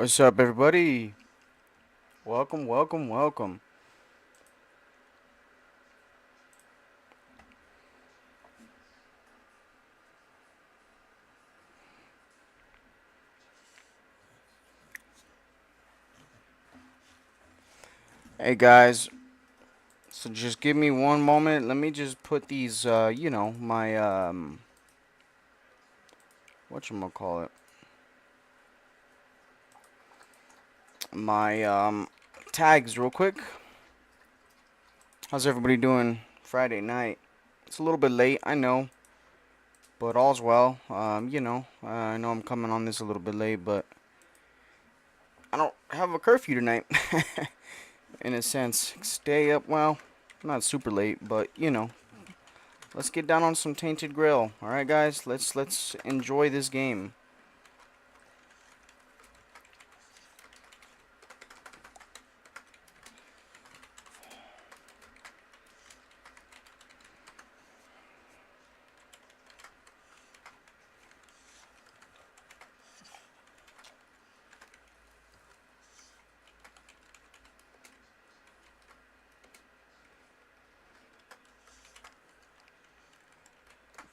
What's up, everybody? Welcome, welcome, welcome. Hey, guys. So just give me one moment. Let me just put these, my, whatchamacallit? My, tags real quick. How's everybody doing Friday night? It's a little bit late, I know, but all's well. I know I'm coming on this a little bit late, but I don't have a curfew tonight. In a sense, stay up, well, not super late, but, let's get down on some Tainted Grail. All right, guys, let's enjoy this game.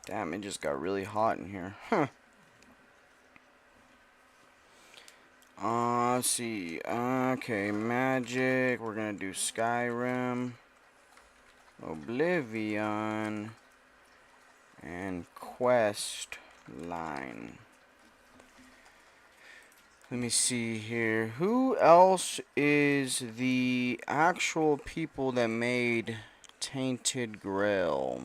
Damn, it just got really hot in here. Huh. Let's see. Okay, Magic. We're gonna do Skyrim, Oblivion, and Quest Line. Let me see here. Who else is the actual people that made Tainted Grail?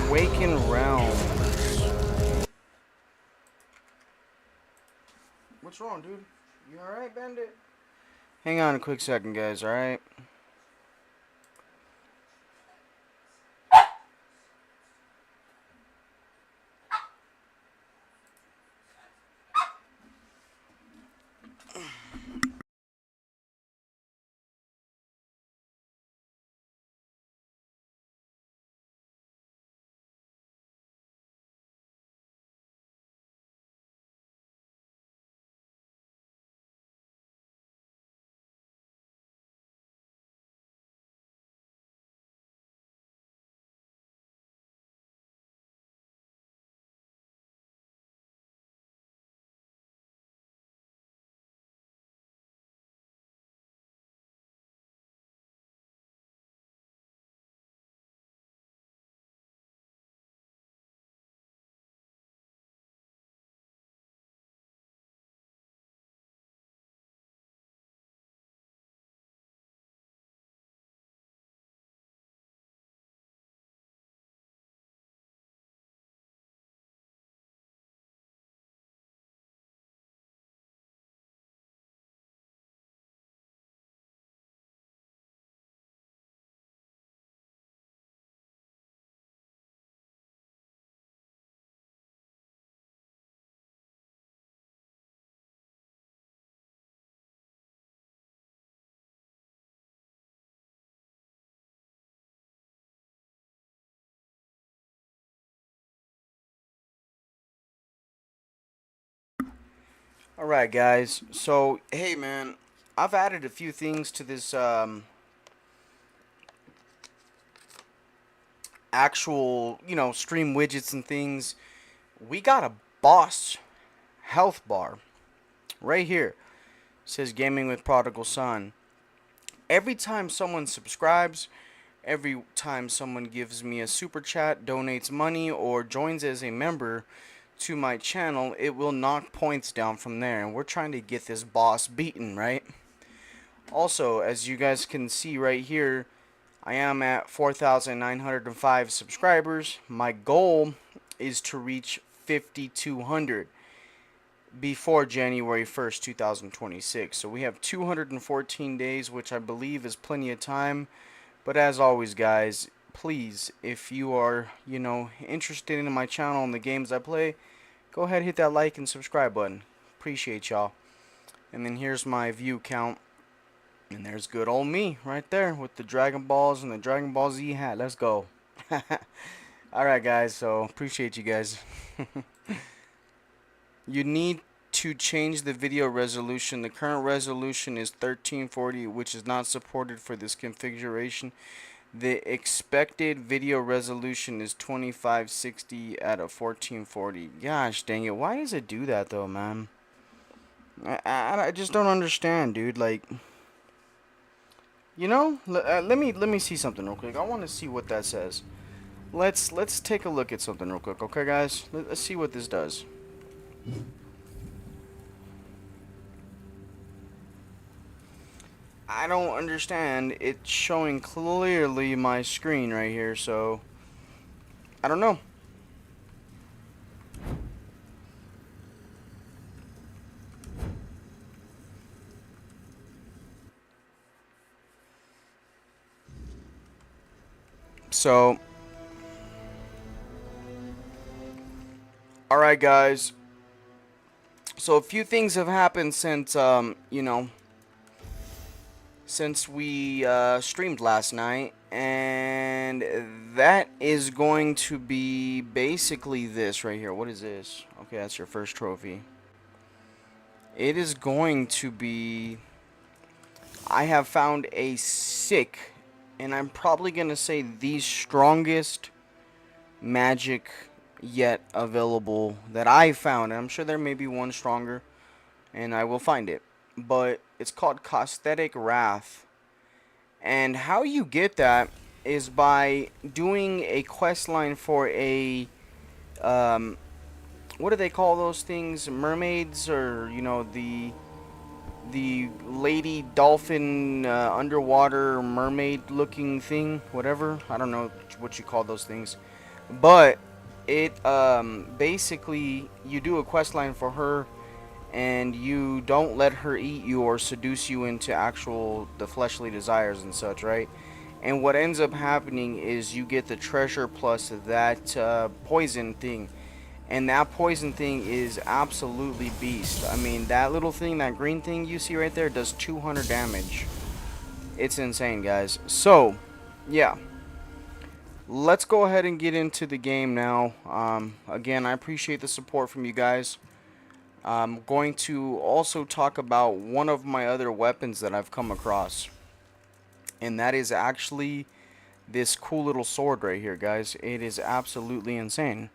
Awaken Realms. What's wrong, dude? You alright, Bandit? Hang on a quick second, guys, alright? Alright, guys. So, hey, man. I've added a few things to this, actual, stream widgets and things. We got a boss health bar right here. It says Gaming with Prodigal Son. Every time someone subscribes, every time someone gives me a super chat, donates money, or joins as a member to my channel, it will knock points down from there. And we're trying to get this boss beaten, right? Also, as you guys can see right here, I am at 4,905 subscribers. My goal is to reach 5,200 before January 1st, 2026. So we have 214 days, which I believe is plenty of time. But as always, guys, please, if you are, interested in my channel and the games I play, go ahead, hit that like and subscribe button. Appreciate y'all. And then here's my view count. And there's good old me right there with the Dragon Balls and the Dragon Ball Z hat. Let's go. Alright, guys, so appreciate you guys. You need to change the video resolution. The current resolution is 1340, which is not supported for this configuration. The expected video resolution is 2560 at a 1440. Gosh dang it, why does it do that though, man? I just don't understand, dude. Like, you know, let me see something real quick. I want to see what that says. Let's take a look at something real quick, okay, guys? Let's see what this does. I don't understand. It's showing clearly my screen right here, so I don't know. So, all right, guys. So a few things have happened since since we streamed last night, and that is going to be basically this right here. What is this? Okay, that's your first trophy. It is going to be, I have found a sick, and I'm probably going to say the strongest magic yet available that I found. And I'm sure there may be one stronger, and I will find it. But it's called Costhetic Wrath. And how you get that is by doing a quest line for a um, what do they call those things? Mermaids, or the lady dolphin underwater mermaid looking thing, whatever. I don't know what you call those things, but it basically you do a quest line for her, and you don't let her eat you or seduce you into actual the fleshly desires and such, right? And what ends up happening is you get the treasure plus that poison thing, and that poison thing is absolutely beast. I mean, that little thing, that green thing you see right there, does 200 damage. It's insane, guys. So, yeah. Let's go ahead and get into the game now. Again, I appreciate the support from you guys. I'm going to also talk about one of my other weapons that I've come across. And that is actually this cool little sword right here, guys. It is absolutely insane.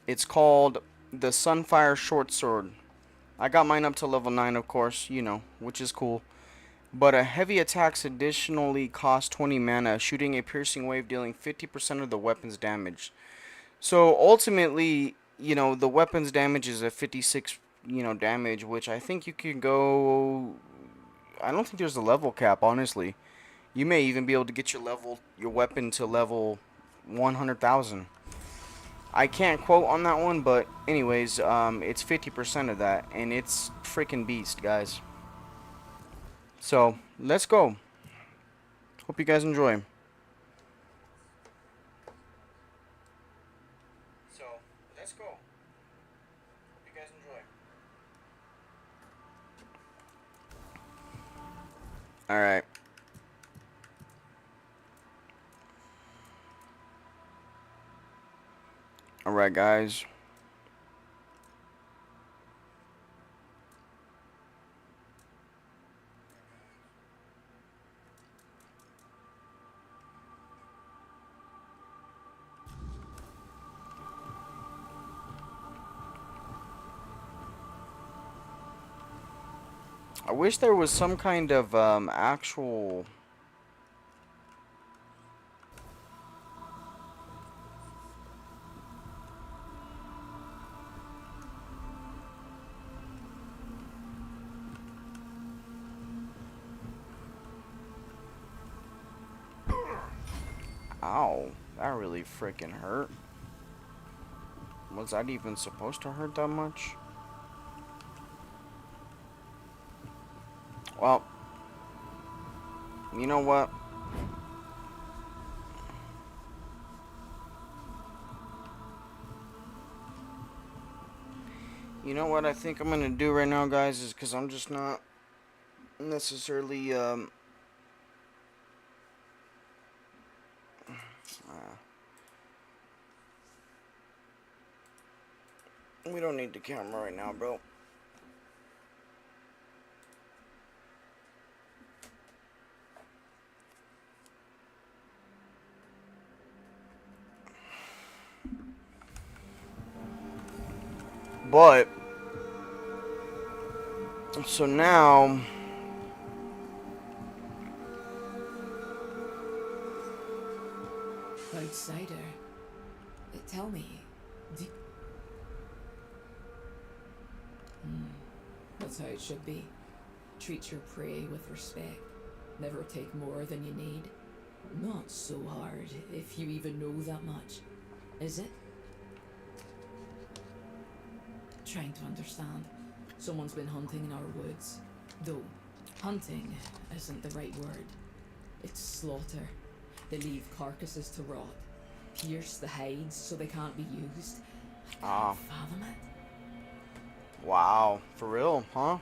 It's called the Sunfire Short Sword. I got mine up to level 9, of course, which is cool. But a heavy attacks additionally cost 20 mana, shooting a piercing wave dealing 50% of the weapon's damage. So ultimately, the weapon's damage is a 56, damage, which I think you can go. I don't think there's a level cap, honestly. You may even be able to get your weapon to level 100,000. I can't quote on that one, but anyways, it's 50% of that, and it's freaking beast, guys. So let's go. Hope you guys enjoy. So let's go. Hope you guys enjoy. All right. All right, guys. I wish there was some kind of actual. Ow, that really freaking hurt. Was that even supposed to hurt that much? Well, you know what? You know what I think I'm gonna do right now, guys, is because I'm just not necessarily we don't need the camera right now, bro. But so now Outsider, tell me, do... That's how it should be. Treat your prey with respect. Never take more than you need. Not so hard, if you even know that much. Is it? Trying to understand. Someone's been hunting in our woods. Though, hunting isn't the right word. It's slaughter. They leave carcasses to rot. Pierce the hides so they can't be used. I can't fathom it. wow, for real, huh?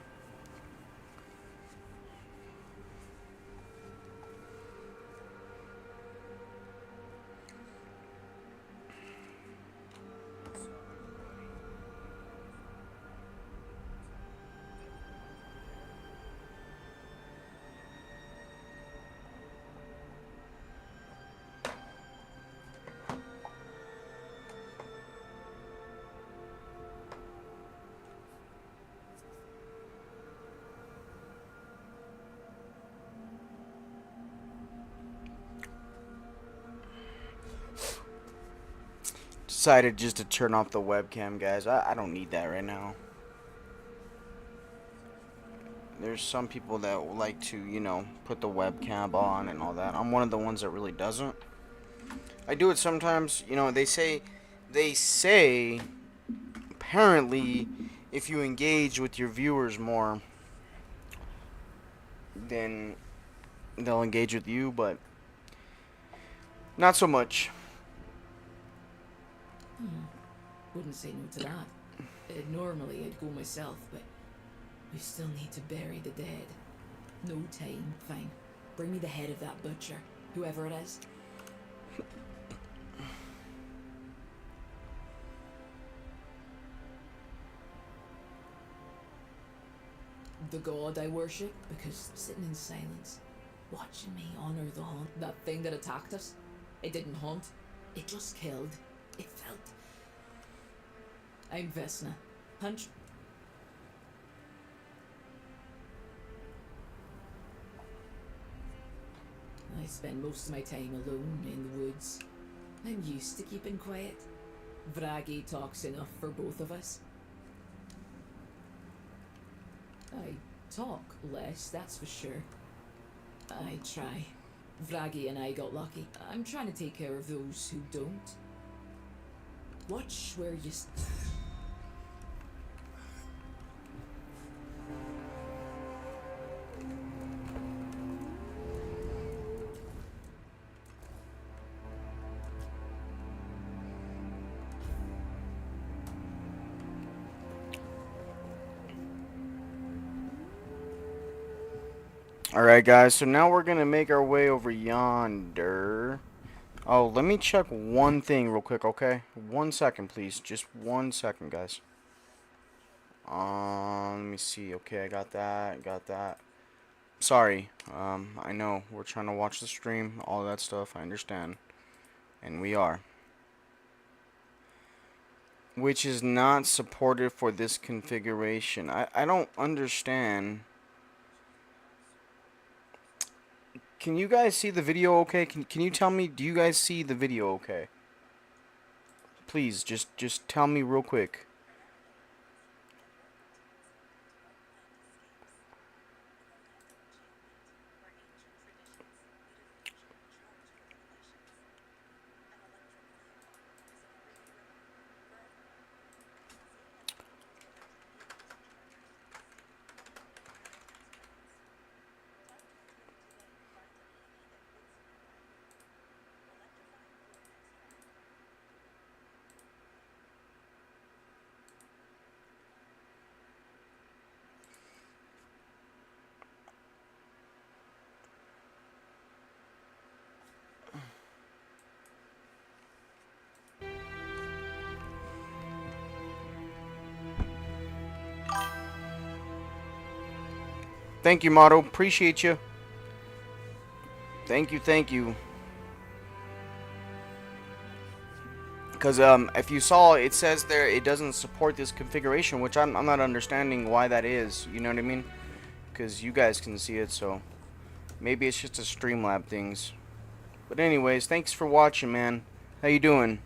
Decided just to turn off the webcam, guys. I don't need that right now. There's some people that like to, you know, put the webcam on and all that. I'm one of the ones that really doesn't. I do it sometimes. You know, they say, apparently, if you engage with your viewers more, then they'll engage with you, but not so much. Wouldn't say no to that. Normally I'd go myself, but we still need to bury the dead. No time, fine. Bring me the head of that butcher, whoever it is. The god I worship, because sitting in silence, watching me honor the hunt, that thing that attacked us, it didn't hunt, it just killed. It felt... I'm Vesna. Punch. I spend most of my time alone in the woods. I'm used to keeping quiet. Vragi talks enough for both of us. I talk less, that's for sure. I try. Vragi and I got lucky. I'm trying to take care of those who don't. Watch where you... Alright, guys, so now we're going to make our way over yonder. Oh, let me check one thing real quick, okay? 1 second, please. Just 1 second, guys. Let me see. Okay, I got that. Sorry. I know we're trying to watch the stream, all that stuff. I understand. And we are. Which is not supported for this configuration. I don't understand. Can you guys see the video okay? Can you tell me, do you guys see the video okay? Please, just tell me real quick. Thank you, Motto. Appreciate you. Thank you, thank you. Because if you saw, it says there it doesn't support this configuration, which I'm not understanding why that is. You know what I mean? Because you guys can see it, so maybe it's just a Streamlab things. But anyways, thanks for watching, man. How you doing?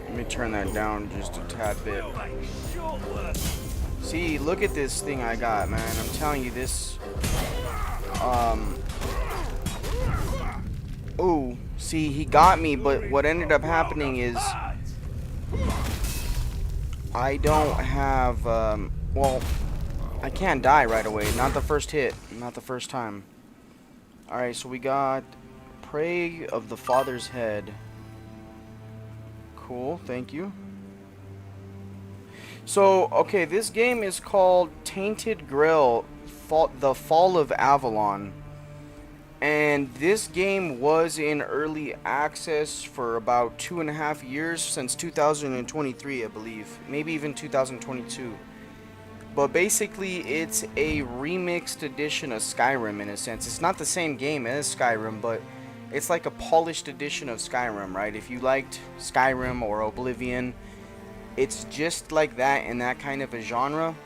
Let me turn that down just a tad bit. See, look at this thing I got, man. I'm telling you, this. Oh, see, he got me, but what ended up happening is I don't have. Well, I can't die right away. Not the first hit. Not the first time. Alright, so we got Prey of the Father's Head. Cool, thank you. So, okay, this game is called Tainted Grail, the Fall of Avalon. And this game was in early access for about 2.5 years, since 2023, I believe. Maybe even 2022. But basically, it's a remixed edition of Skyrim in a sense. It's not the same game as Skyrim, but it's like a polished edition of Skyrim, right? If you liked Skyrim or Oblivion, it's just like that in that kind of a genre.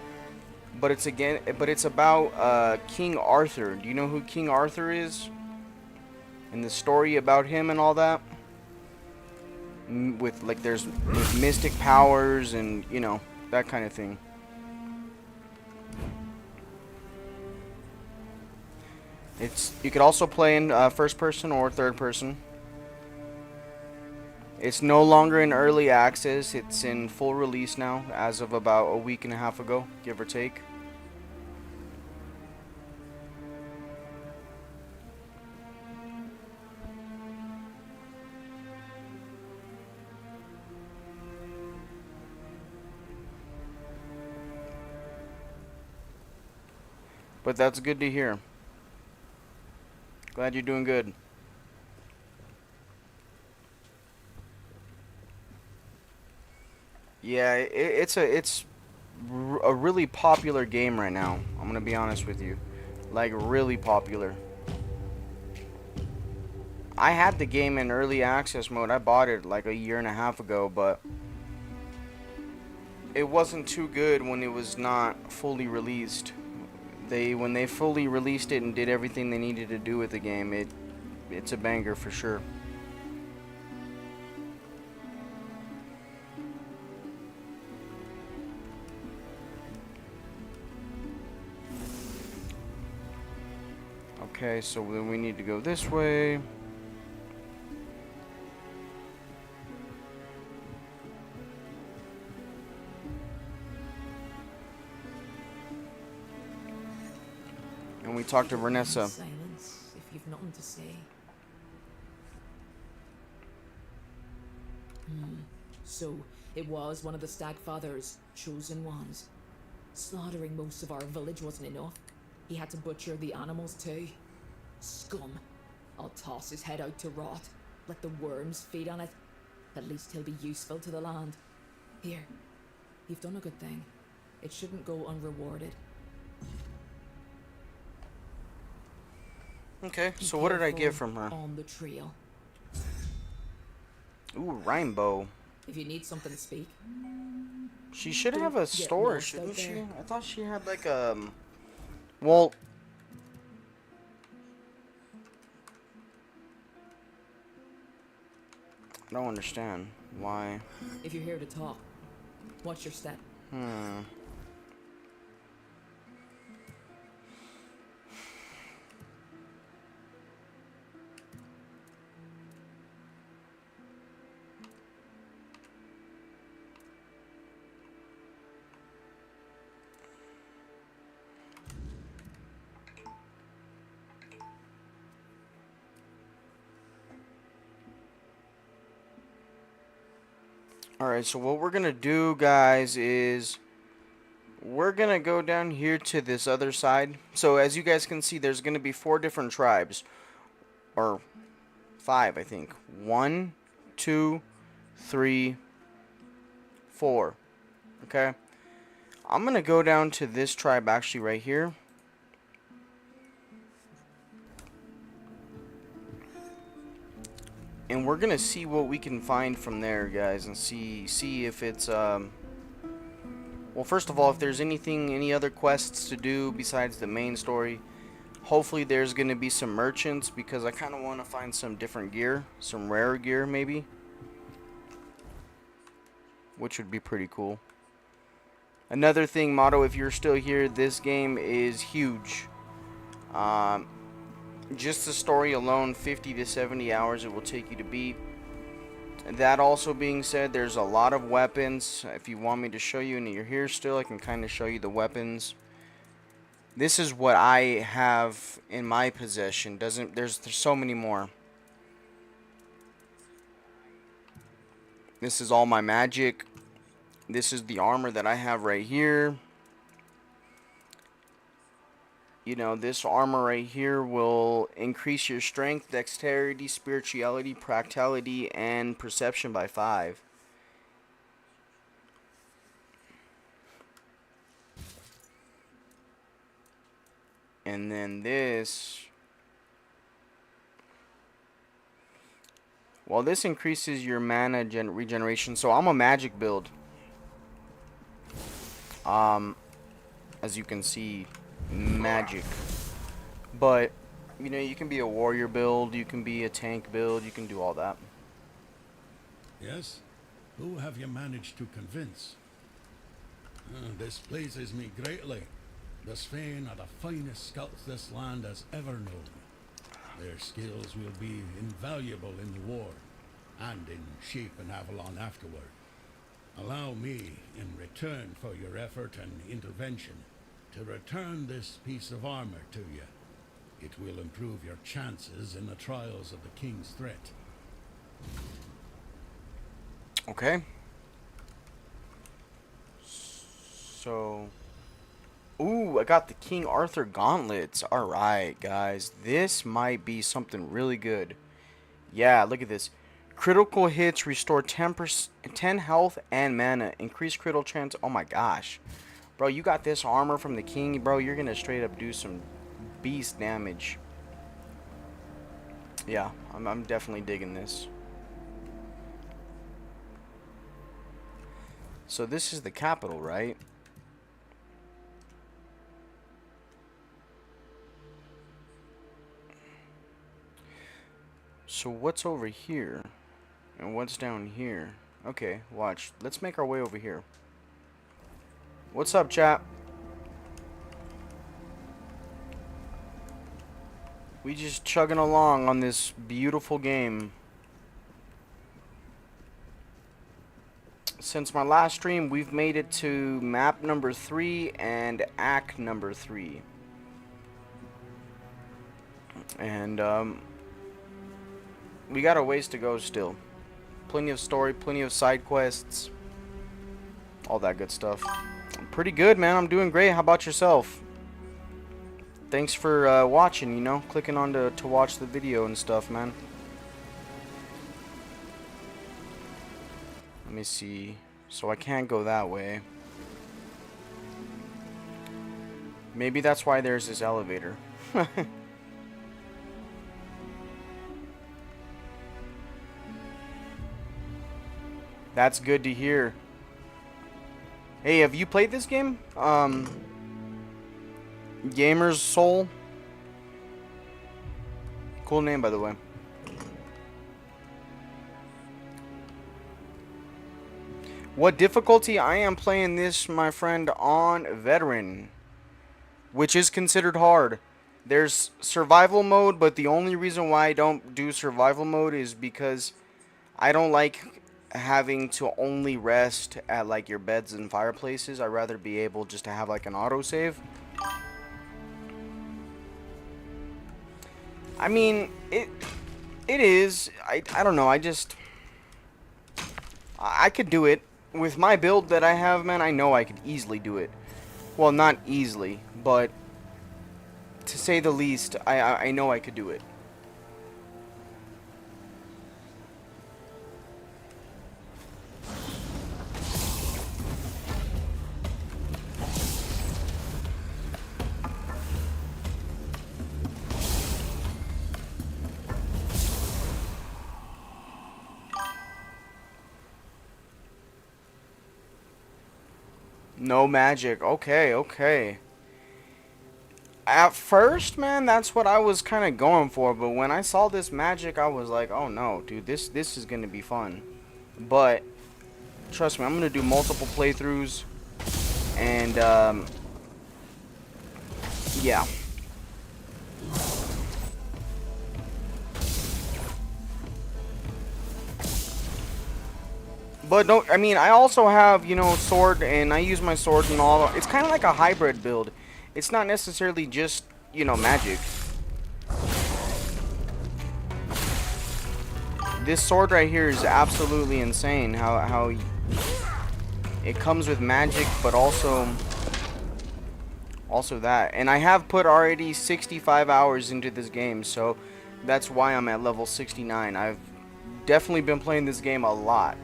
But it's about King Arthur. Do you know who King Arthur is? And the story about him and all that? With like with mystic powers and, you know, that kind of thing. You could also play in first person or third person. It's no longer in early access. It's in full release now, as of about a week and a half ago, give or take. But that's good to hear. Glad you're doing good. Yeah, it's a really popular game right now. I'm gonna be honest with you, like really popular. I had the game in early access mode. I bought it like a year and a half ago, but it wasn't too good when it was not fully released. When they fully released it and did everything they needed to do with the game, it's a banger for sure. Okay, so then we need to go this way. And we talked to Vanessa. Silence if you've nothing to say. So it was one of the Stagfather's chosen ones. Slaughtering most of our village wasn't enough. He had to butcher the animals too. Scum. I'll toss his head out to rot. Let the worms feed on it. At least he'll be useful to the land. Here, you've done a good thing. It shouldn't go unrewarded. Okay, so what did I get from her? On the trail. Ooh, rainbow. If you need something to speak. She should have a store, shouldn't she? There. I thought she had like well, I don't understand why. If you're here to talk, watch your step. Alright, so what we're gonna do, guys, is we're gonna go down here to this other side. So as you guys can see, there's gonna be 4 different tribes. Or 5, I think. 1, 2, 3, 4. Okay? I'm gonna go down to this tribe actually right here. And we're gonna see what we can find from there, guys, and see if it's well, first of all, if there's any other quests to do besides the main story. Hopefully there's gonna be some merchants, because I kinda wanna find some different gear, some rare gear maybe. Which would be pretty cool. Another thing, Motto, if you're still here, this game is huge. Just the story alone, 50 to 70 hours it will take you to beat. That also being said, there's a lot of weapons. If you want me to show you and you're here still, I can kind of show you the weapons. This is what I have in my possession. There's so many more. This is all my magic. This is the armor that I have right here. You know, this armor right here will increase your strength, dexterity, spirituality, practicality, and perception by 5. And then this, well, this increases your mana regeneration. So I'm a magic build. As you can see, magic. But you know, you can be a warrior build, you can be a tank build, you can do all that. Yes? Who have you managed to convince? This pleases me greatly. The Svain are the finest scouts this land has ever known. Their skills will be invaluable in the war, and in shaping Avalon afterward. Allow me, in return for your effort and intervention, to return this piece of armor to you. It will improve your chances in the trials of the King's threat. Okay. So, ooh, I got the King Arthur gauntlets. Alright, guys. This might be something really good. Yeah, look at this. Critical hits restore 10 health and mana. Increase critical chance. Oh my gosh. Bro, you got this armor from the king, bro. You're going to straight up do some beast damage. Yeah, I'm definitely digging this. So this is the capital, right? So what's over here? And what's down here? Okay, watch. Let's make our way over here. What's up, chat? We just chugging along on this beautiful game. Since my last stream, we've made it to map number 3 and act number 3. And, we got a ways to go still. Plenty of story, plenty of side quests. All that good stuff. I'm pretty good, man. I'm doing great. How about yourself? Thanks for watching, you know, clicking on to watch the video and stuff, man. Let me see. So I can't go that way. Maybe that's why there's this elevator. That's good to hear. Hey, have you played this game? Gamer's Soul. Cool name, by the way. What difficulty? I am playing this, my friend, on Veteran, which is considered hard. There's survival mode, but the only reason why I don't do survival mode is because I don't like having to only rest at like your beds and fireplaces. I'd rather be able just to have like an autosave. I mean, it is. I don't know. I I could do it. With my build that I have, man, I know I could easily do it. Well, not easily, but to say the least, I know I could do it. No magic. Okay, okay. At first, man, that's what I was kind of going for, but when I saw this magic, I was like, "Oh no, dude, this is going to be fun." But trust me, I'm going to do multiple playthroughs and yeah. But don't, I mean, I also have, you know, sword, and I use my sword and all. It's kind of like a hybrid build. It's not necessarily just, you know, magic. This sword right here is absolutely insane. How it comes with magic, but also that. And I have put already 65 hours into this game, so that's why I'm at level 69. I've definitely been playing this game a lot.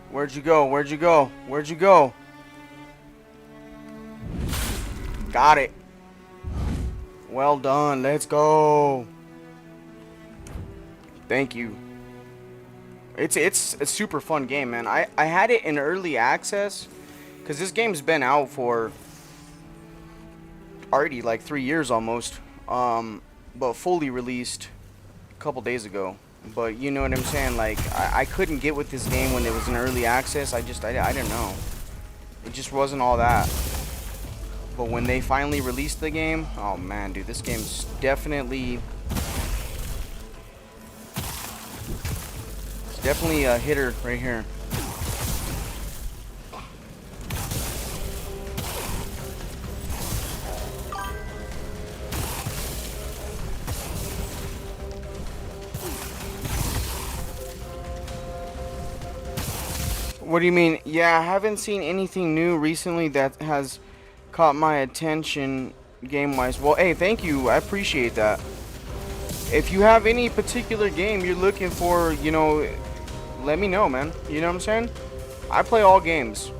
Where'd you go? Where'd you go? Where'd you go? Got it. Well done. Let's go. Thank you. It's a super fun game, man. I had it in early access because this game's been out for already like 3 years almost. But fully released a couple days ago. But you know what I'm saying? Like I couldn't get with this game when it was in early access. I didn't know. It just wasn't all that. But when they finally released the game, oh man, dude, this game's definitely a hitter right here. What do you mean? Yeah, I haven't seen anything new recently that has caught my attention game-wise. Well, hey, thank you. I appreciate that. If you have any particular game you're looking for, you know, let me know, man. You know what I'm saying? I play all games.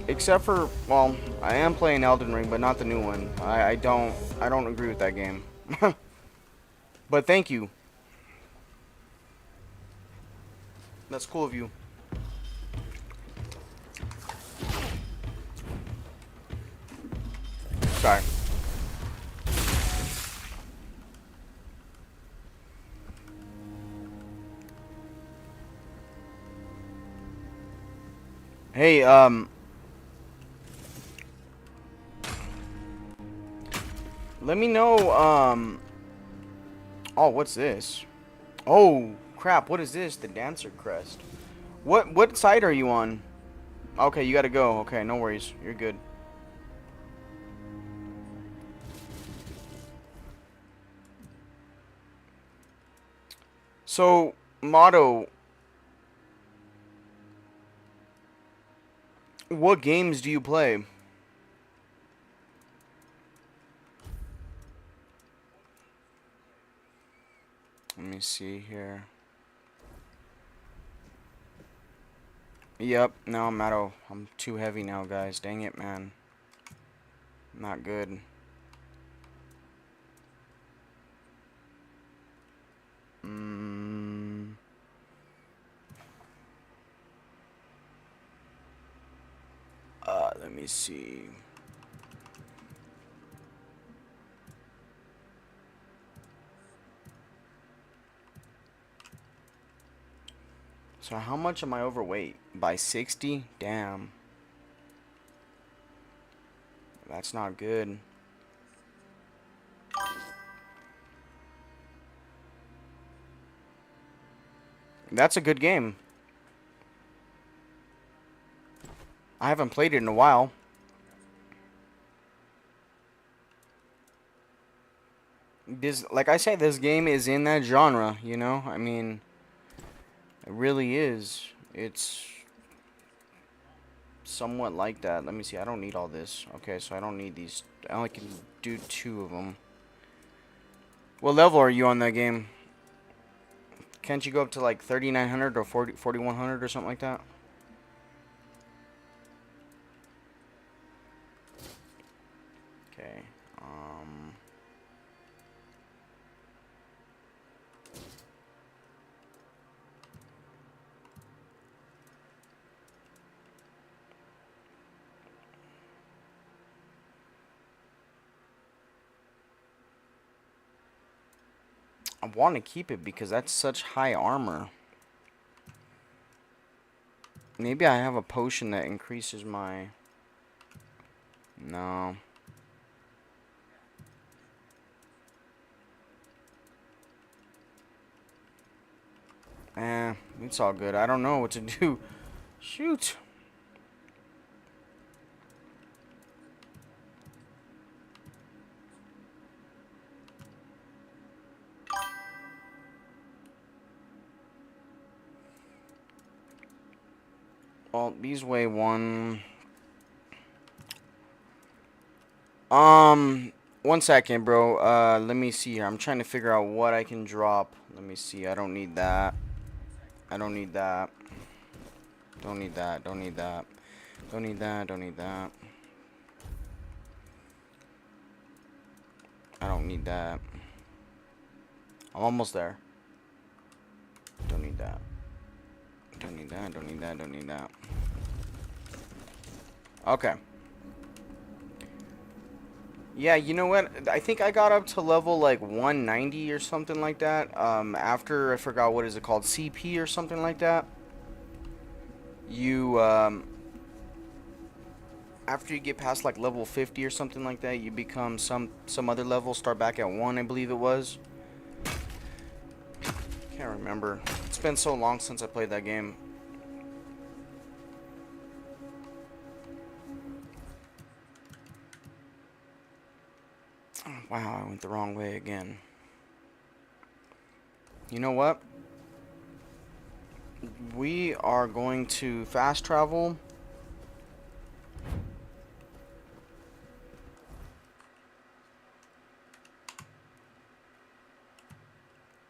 Except for, well, I am playing Elden Ring, but not the new one. I don't agree with that game. But thank you. That's cool of you. Sorry. Hey, let me know, oh, what's this? Oh, crap, what is this? The Dancer Crest. What side are you on? Okay, you gotta go. Okay, no worries. You're good. So, Motto, what games do you play? Let me see here. Yep, no, I'm too heavy now, guys. Dang it, man. Not good. Let me see. So how much am I overweight? By 60? Damn. That's not good. That's a good game. I haven't played it in a while. This, like I said, this game is in that genre, you know? I mean, it really is. It's somewhat like that. Let me see. I don't need all this. Okay, so I don't need these. I only can do 2 of them. What level are you on that game? Can't you go up to like 3900 or 4100 or something like that? Okay. I want to keep it because that's such high armor. Maybe I have a potion that increases my... No. It's all good. I don't know what to do. Shoot. Well, these weigh 1. 1 second, bro. Let me see here. I'm trying to figure out what I can drop. Let me see. I don't need that. I don't need that. Don't need that. Don't need that. Don't need that. Don't need that. I don't need that. I'm almost there. Don't need that. Don't need that. Don't need that. Don't need that. Okay. Yeah, you know what? I think I got up to level like 190 or something like that. After I forgot what is it called, CP or something like that. You after you get past like level 50 or something like that, you become some other level. Start back at 1, I believe it was. Can't remember. It's been so long since I played that game. Oh, wow, I went the wrong way again. You know what? We are going to fast travel.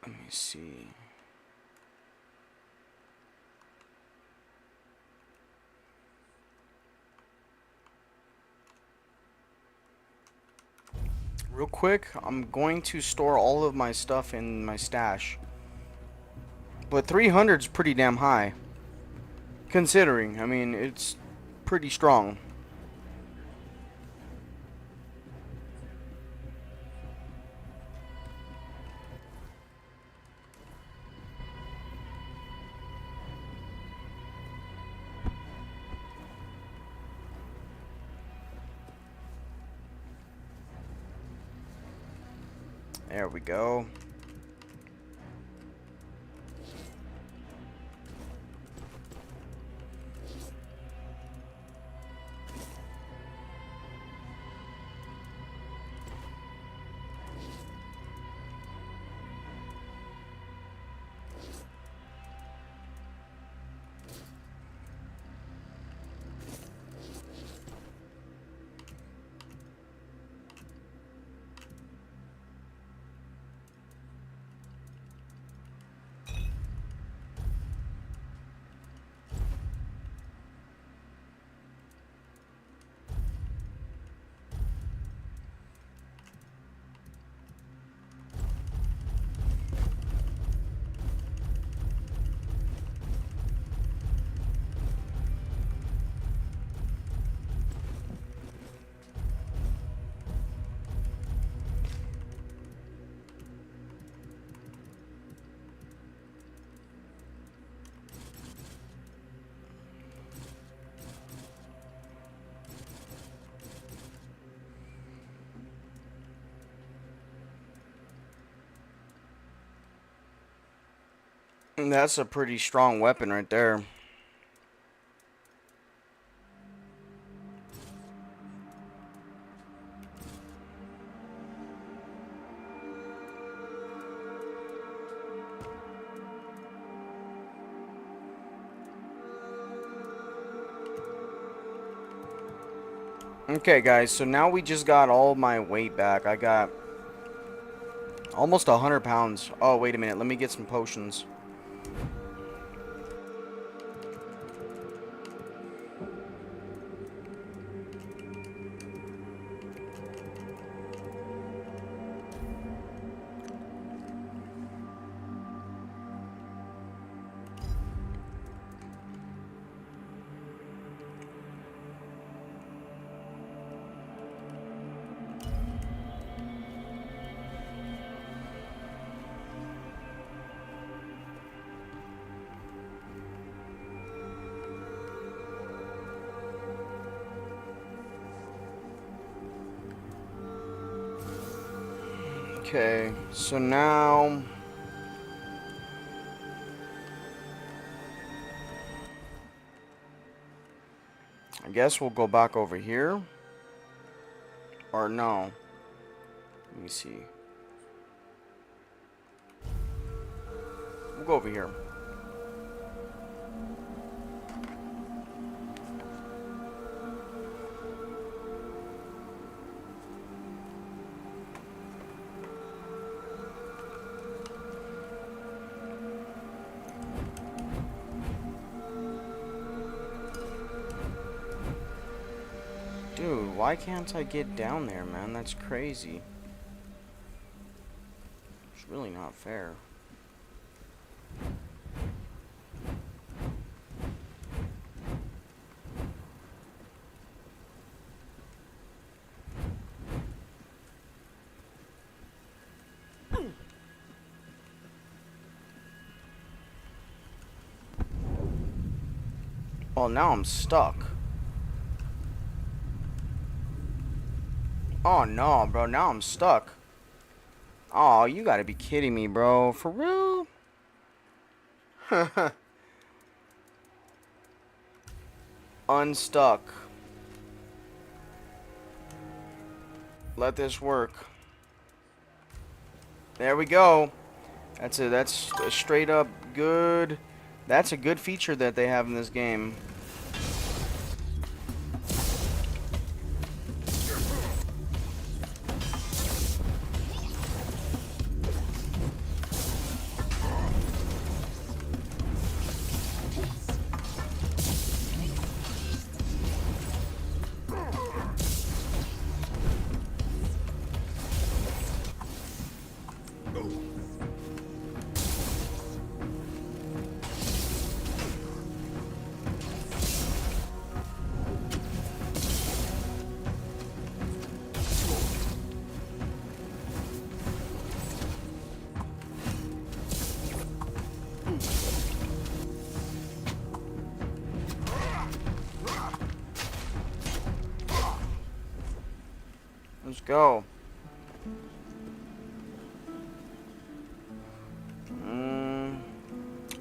Let me see. Real quick, I'm going to store all of my stuff in my stash. But 300 is pretty damn high. Considering, I mean, it's pretty strong. There we go. That's a pretty strong weapon right there. Okay, guys, so now we just got all my weight back. I got almost 100 pounds. Oh, wait a minute. Let me get some potions. Okay, so now I guess we'll go back over here. Or no. Let me see. We'll go over here. Dude, why can't I get down there, man? That's crazy. It's really not fair. Oh, now I'm stuck. Oh no, bro, now I'm stuck. Oh, you gotta be kidding me, bro. For real? Unstuck. Let this work. There we go. That's it. That's a straight up good. That's a good feature that they have in this game. Let's go.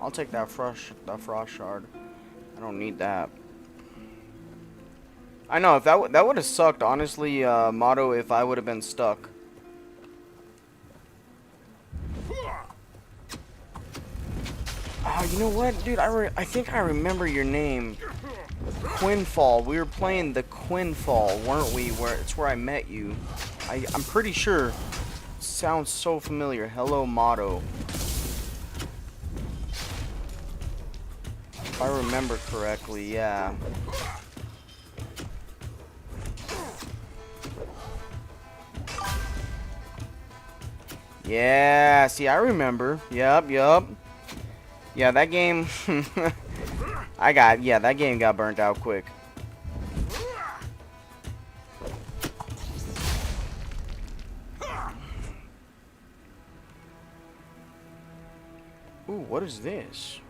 I'll take that frost shard. I don't need that. I know if that would have sucked, honestly, Motto, if I would have been stuck. Oh, you know what, dude? I think I remember your name. Quinfall. We were playing the Quinfall, weren't we? It's where I met you. I'm pretty sure. Sounds so familiar. Hello, Motto. If I remember correctly, yeah. Yeah, see, I remember. Yup. Yeah, that game... that game got burnt out quick. Ooh, what is this?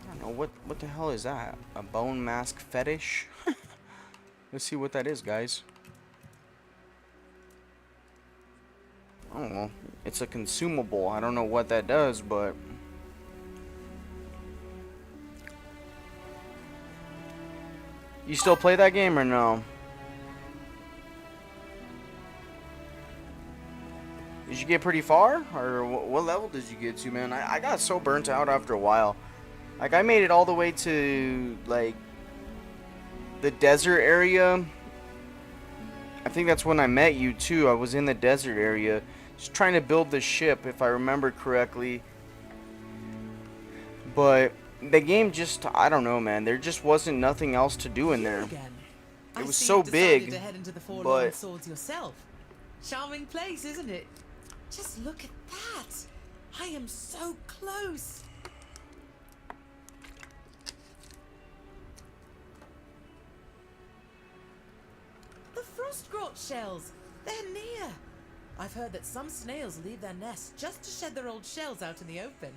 I don't know, what the hell is that? A bone mask fetish? Let's see what that is, guys. I don't know. It's a consumable. I don't know what that does, but you still play that game or no? Did you get pretty far, or what level did you get to, man? I got so burnt out after a while. Like, I made it all the way to like the desert area. I think that's when I met you too. I was in the desert area, just trying to build the ship, if I remember correctly. But the game just, I don't know, man. There just wasn't nothing else to do in there. It was so big, to head into the Fall but of Swords yourself. Charming place, isn't it? Just look at that. I am so close. The Frostgrot shells. They're near. I've heard that some snails leave their nests just to shed their old shells out in the open,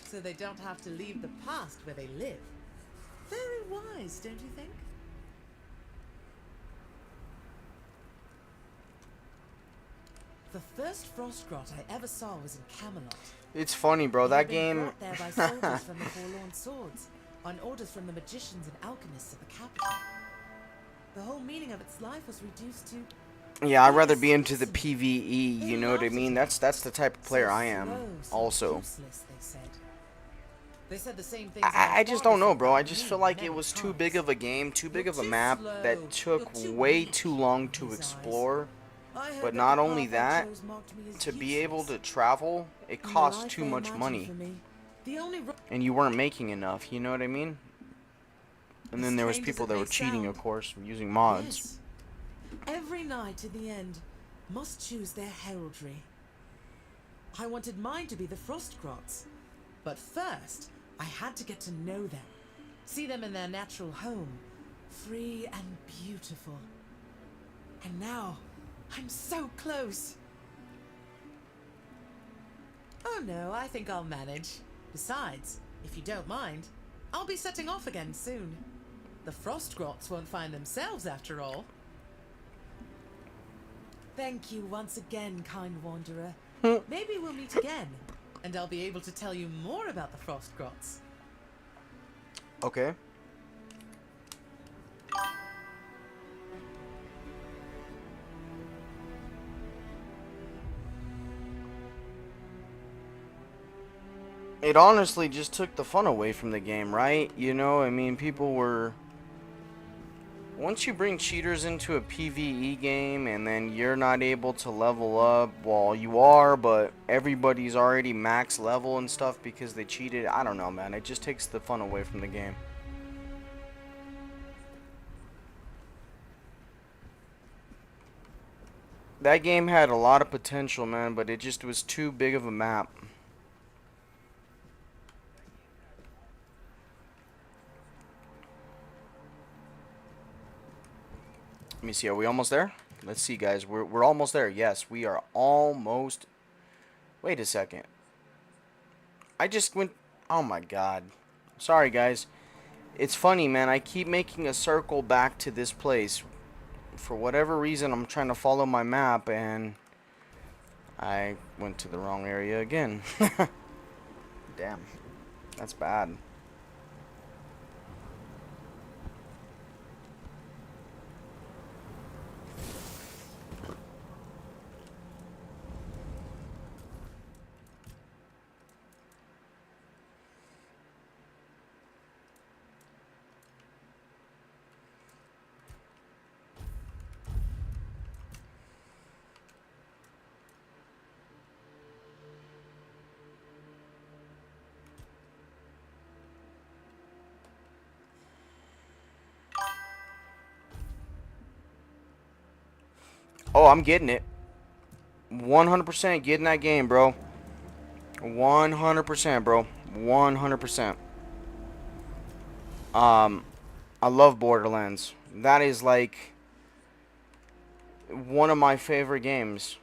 so they don't have to leave the past where they live. Very wise, don't you think? The first Frostgrot I ever saw was in Camelot. it's funny, bro. They That had been game. brought there by soldiers from the Forlorn Swords, on orders from the magicians and alchemists of the capital. The whole meaning of its life was reduced to... Yeah, I'd rather be into the PvE. You know what I mean? That's the type of player so I am. slow, so Also. useless, they said. They said the same things I just don't know, bro. I just feel like many it was too times. big of a game, too big You're of a too map slow. that took You're too way weak too long in to his eyes. explore. I heard But that not the only path I that, chose marked me as to be able useless. to travel, it And the costs life too they much imagined money. for me, the only And you weren't making enough, you know what I mean? And then there was strange as people it that may were cheating, sound, of course, using mods. yes. Every knight in the end must choose their heraldry. I wanted mine to be the Frostgrots, but first I had to get to know them, see them in their natural home, free and beautiful. And now I'm so close. Oh no, I think I'll manage. Besides, if you don't mind, I'll be setting off again soon. The Frostgrots won't find themselves after all. Thank you once again, kind wanderer. Maybe we'll meet again, and I'll be able to tell you more about the Frostgrots. Okay. It honestly just took the fun away from the game, right? You know, I mean, people were... Once you bring cheaters into a PvE game and then you're not able to level up, well, you are, but everybody's already max level and stuff because they cheated. I don't know, man. It just takes the fun away from the game. That game had a lot of potential, man, but it just was too big of a map. Let me see, are we almost there? Let's see, guys. We're almost there. Yes, we are almost... Wait a second. I just went... Oh my god. Sorry, guys. It's funny, man. I keep making a circle back to this place. For whatever reason, I'm trying to follow my map, and I went to the wrong area again. Damn. That's bad. Oh, I'm getting it. 100% getting that game, bro. 100%, bro. 100%. I love Borderlands. That is like one of my favorite games.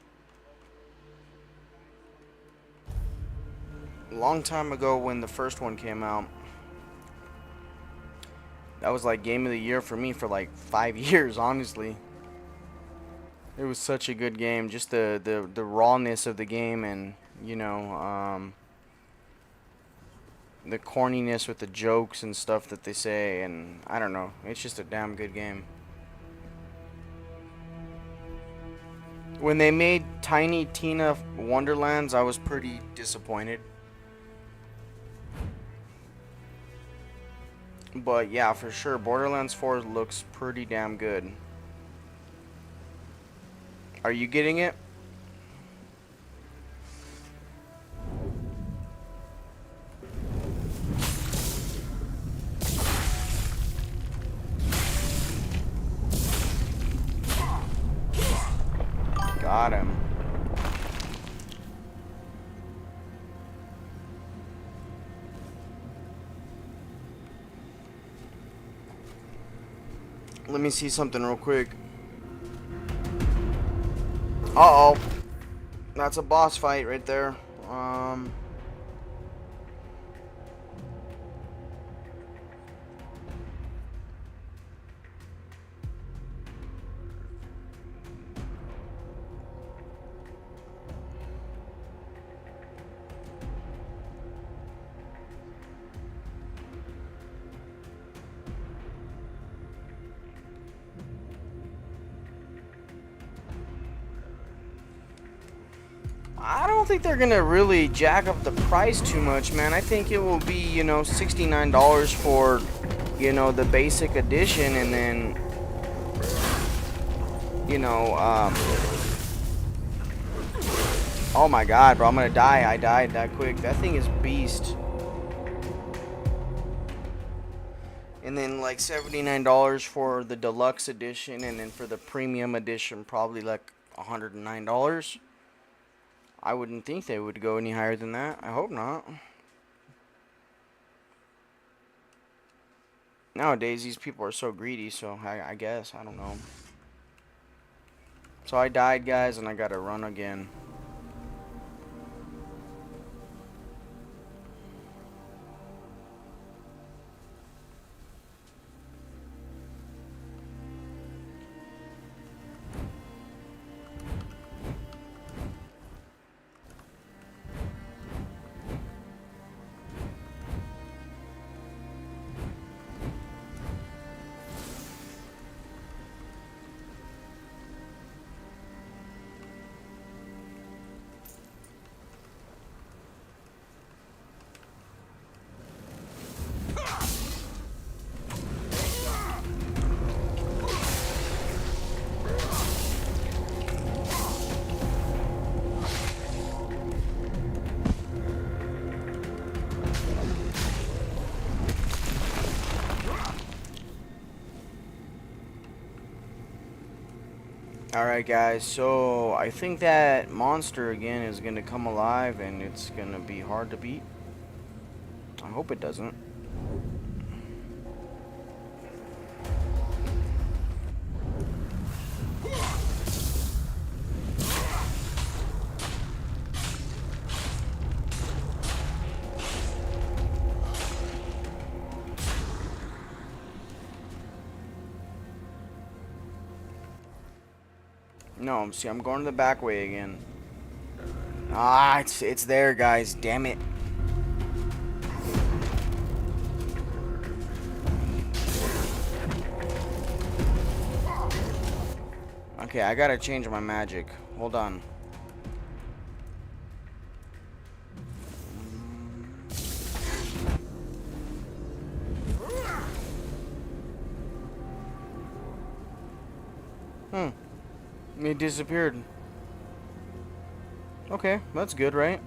Long time ago when the first one came out, that was like game of the year for me for like 5 years, honestly. It was such a good game. Just the rawness of the game, and the corniness with the jokes and stuff that they say, and I don't know. It's just a damn good game. When they made Tiny Tina Wonderlands, I was pretty disappointed. But yeah, for sure, Borderlands 4 looks pretty damn good. Are you getting it? Got him. Let me see something real quick. Uh-oh. That's a boss fight right there. I don't think they're gonna really jack up the price too much, man. I think it will be, $69 for, the basic edition, and then, oh my god, bro, I'm gonna die. I died that quick. That thing is beast. And then like $79 for the deluxe edition, and then for the premium edition, probably like $109. I wouldn't think they would go any higher than that. I hope not. Nowadays, these people are so greedy, so I guess. I don't know. So I died, guys, and I gotta run again. Alright guys, so I think that monster again is going to come alive, and it's going to be hard to beat. I hope it doesn't. No, see, I'm going the back way again. Ah, it's there, guys. Damn it. Okay, I gotta change my magic. Hold on. It disappeared. Okay, that's good, right?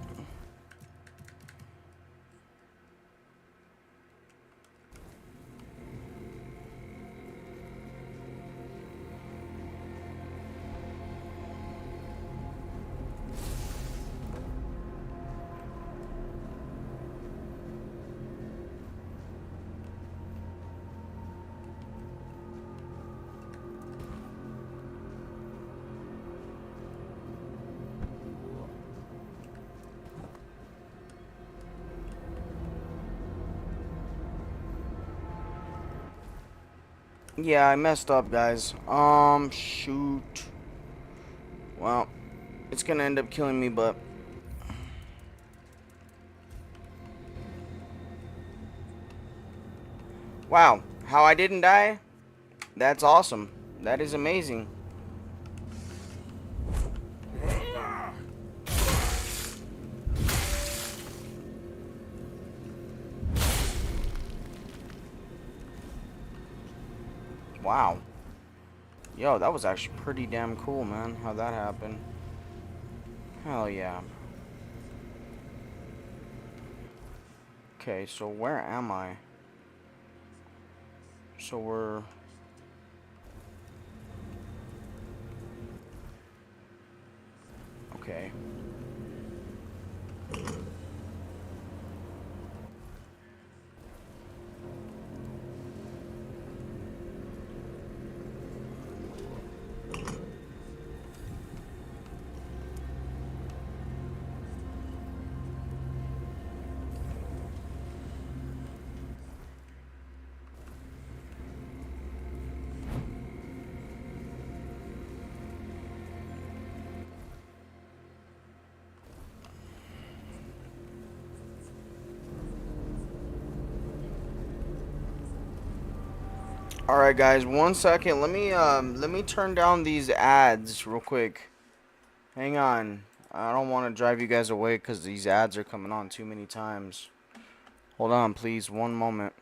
Yeah, I messed up, guys. Shoot. Well, it's gonna end up killing me, but... Wow, how I didn't die? That's awesome. That is amazing. Wow. Yo, that was actually pretty damn cool, man, how that happened. Hell yeah. Okay, so where am I? So we're... Okay. All right, guys, 1 second. Let me turn down these ads real quick. Hang on. I don't want to drive you guys away because these ads are coming on too many times. Hold on, please. One moment.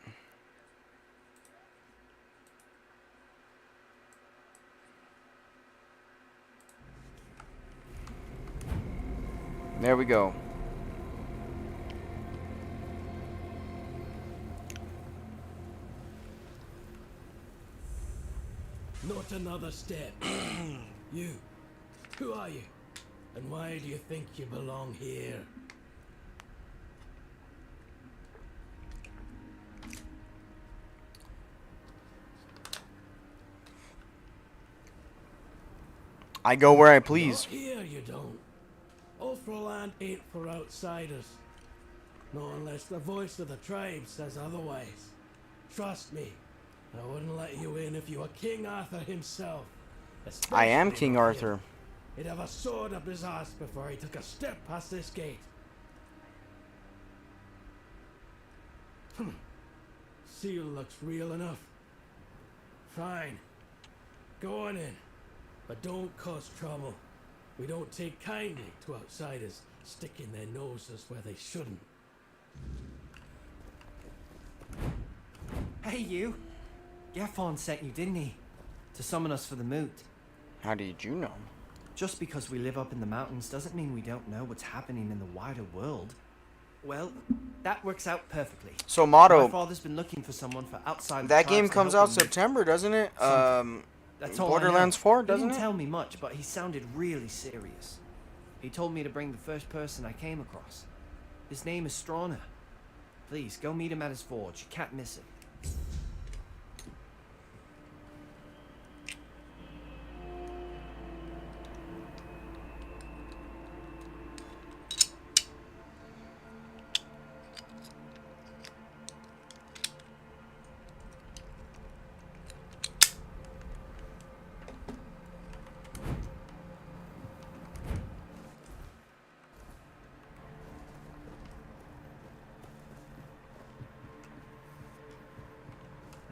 There we go. Not another step. You. Who are you? And why do you think you belong here? I go where I please. Not here, you don't. Ulfraland ain't for outsiders. Not unless the voice of the tribe says otherwise. Trust me, I wouldn't let you in if you were King Arthur himself. I am Especially King not Arthur. him. He'd have a sword up his ass before he took a step past this gate. Seal looks real enough. Fine. Go on in. But don't cause trouble. We don't take kindly to outsiders sticking their noses where they shouldn't. Hey, you. Gaffon sent you, didn't he? To summon us for the moot. How did you know? Just because we live up in the mountains doesn't mean we don't know what's happening in the wider world. Well, that works out perfectly. So, My Motto, father's been looking for someone for outside that the game tribes to comes help out him with September, doesn't it? something. That's all I know. Borderlands 4, He doesn't didn't it? tell me much, but he sounded really serious. He told me to bring the first person I came across. His name is Strana. Please, go meet him at his forge. You can't miss it.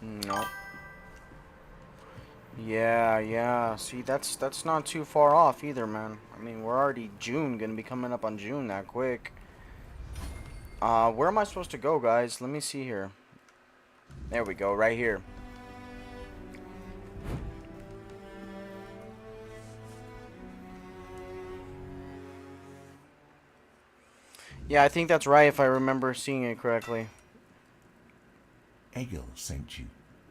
No. Yeah. See, that's not too far off either, man. I mean, we're already June, gonna be coming up on June that quick. Where am I supposed to go, guys? Let me see here. There we go, right here. Yeah, I think that's right if I remember seeing it correctly. Egil sent you,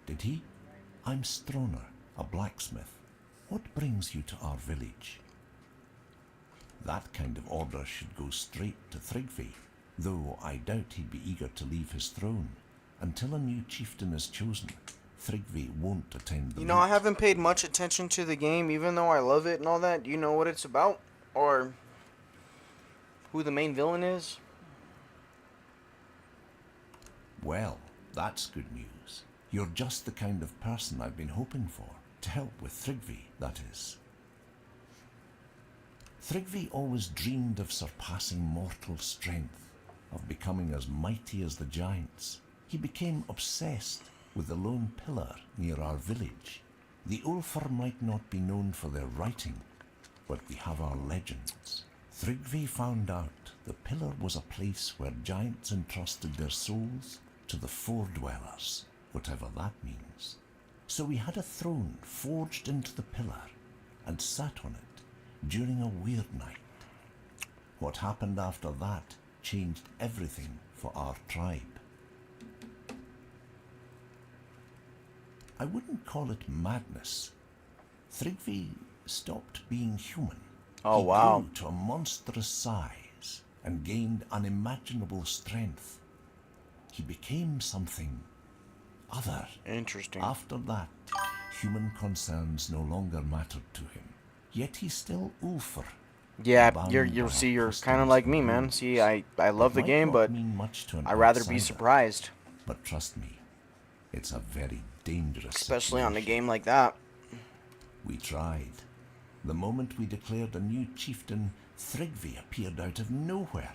did he? I'm Stroner, a blacksmith. What brings you to our village? That kind of order should go straight to Thrigvi, though I doubt he'd be eager to leave his throne. Until a new chieftain is chosen, Thrigvi won't attend the You know, I moot. haven't paid much attention to the game, even though I love it and all that. Do you know what it's about? Or who the main villain is? Well, that's good news. You're just the kind of person I've been hoping for, to help with Thrigvi, that is. Thrigvi always dreamed of surpassing mortal strength, of becoming as mighty as the giants. He became obsessed with the lone pillar near our village. The Ulfar might not be known for their writing, but we have our legends. Thrigvi found out the pillar was a place where giants entrusted their souls to the Four-Dwellers, whatever that means. So we had a throne forged into the pillar and sat on it during a weird night. What happened after that changed everything for our tribe. I wouldn't call it madness. Thrigvi stopped being human. Oh, He wow. grew to a monstrous size and gained unimaginable strength. He became something other. Interesting. After that, human concerns no longer mattered to him. Yet he's still Ulfar. Yeah, bound you're by you're customs kind of like and me, man. rules. See, I love the Might game, not but mean much to an I'd rather be outsider, surprised, But trust me, it's a very dangerous especially on a situation. game like that. We tried. The moment we declared a new chieftain, Thrigvi appeared out of nowhere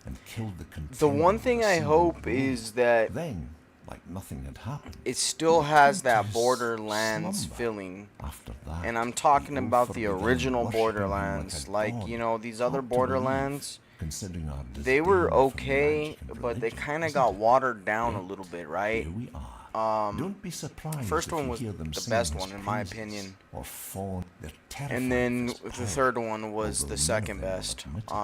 and killed the contender. The one with thing a I single hope blow. is that Then, like nothing had happened, it still has that his Borderlands slumber. feeling. After that, And I'm talking the about Ulfar the began original worshipping him Borderlands. like a Like, god. you know, these other Hard to believe, Borderlands, considering our they were disdain for okay, magic and but they religion, kind of isn't got it? watered down a Yet, little bit, right? Here we are. Don't be surprised First if one you was hear them the sing best his one, in my praises opinion. Or fawn. They're terrified And then of his the power, third one was although the none second of them will best. admit it.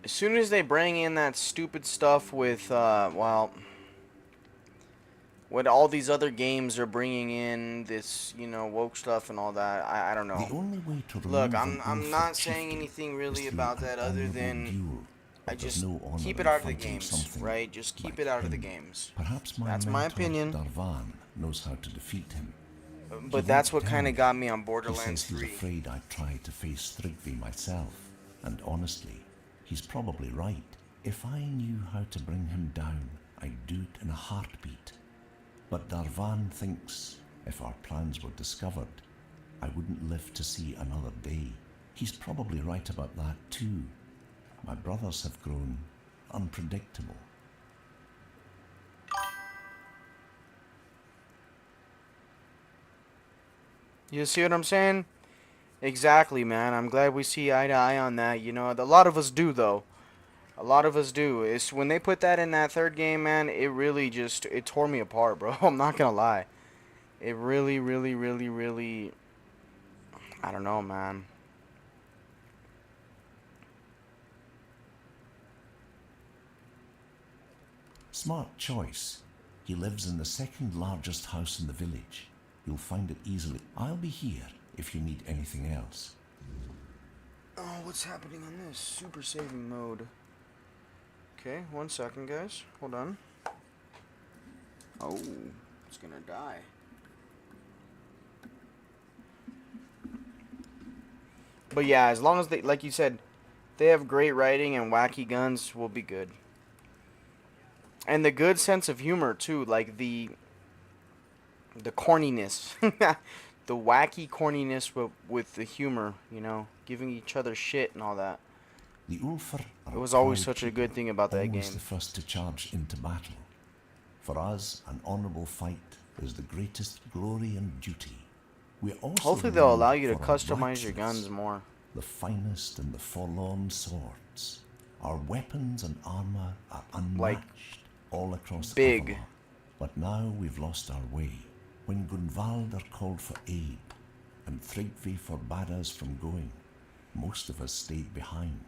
As soon as they bring in that stupid stuff with, well, what all these other games are bringing in, this, you know, woke stuff and all that, I don't know. The only way to Look, remove an I'm Ulfar not saying chieftain anything is really through about an that other honourable than duel, but I there's just no honour keep it in out of the fighting games, something right? Just keep like it out of the him. games. Perhaps my That's my mentor, opinion. Darvan, knows how to defeat him. He But that's won't what tell kind of me. got me on He Borderlands says he's 3. afraid I'd try to face Thrigvi myself, and honestly, he's probably right. If I knew how to bring him down, I'd do it in a heartbeat. But Darvan thinks if our plans were discovered, I wouldn't live to see another day. He's probably right about that too. My brothers have grown unpredictable. You see what I'm saying? Exactly, man. I'm glad we see eye to eye on that. You know, a lot of us do, though. A lot of us do. It's when they put that in that third game, man, it really just, it tore me apart, bro. I'm not gonna lie. It really, really, really, really, I don't know, man. Smart choice. He lives in the second largest house in the village. You'll find it easily. I'll be here if you need anything else. Oh, what's happening on this? Super saving mode. Okay, 1 second, guys. Hold on. Oh, it's gonna die. But yeah, as long as they, like you said, they have great writing and wacky guns, we'll be good. And the good sense of humor too, like the corniness, the wacky corniness with the humor, you know, giving each other shit and all that. The Ulfar are It was always proud such a people, good thing about that always game. the first to charge into battle. For us, an honourable fight is the greatest glory and duty. We are also Hopefully they'll renowned allow you to for our customize your blacksmiths, guns more. the finest and the forlorn swords. Our weapons and armour are unmatched all across big. Avalon. But now we've lost our way. When Gunvaldr called for aid and Thrigvi forbade us from going, most of us stayed behind.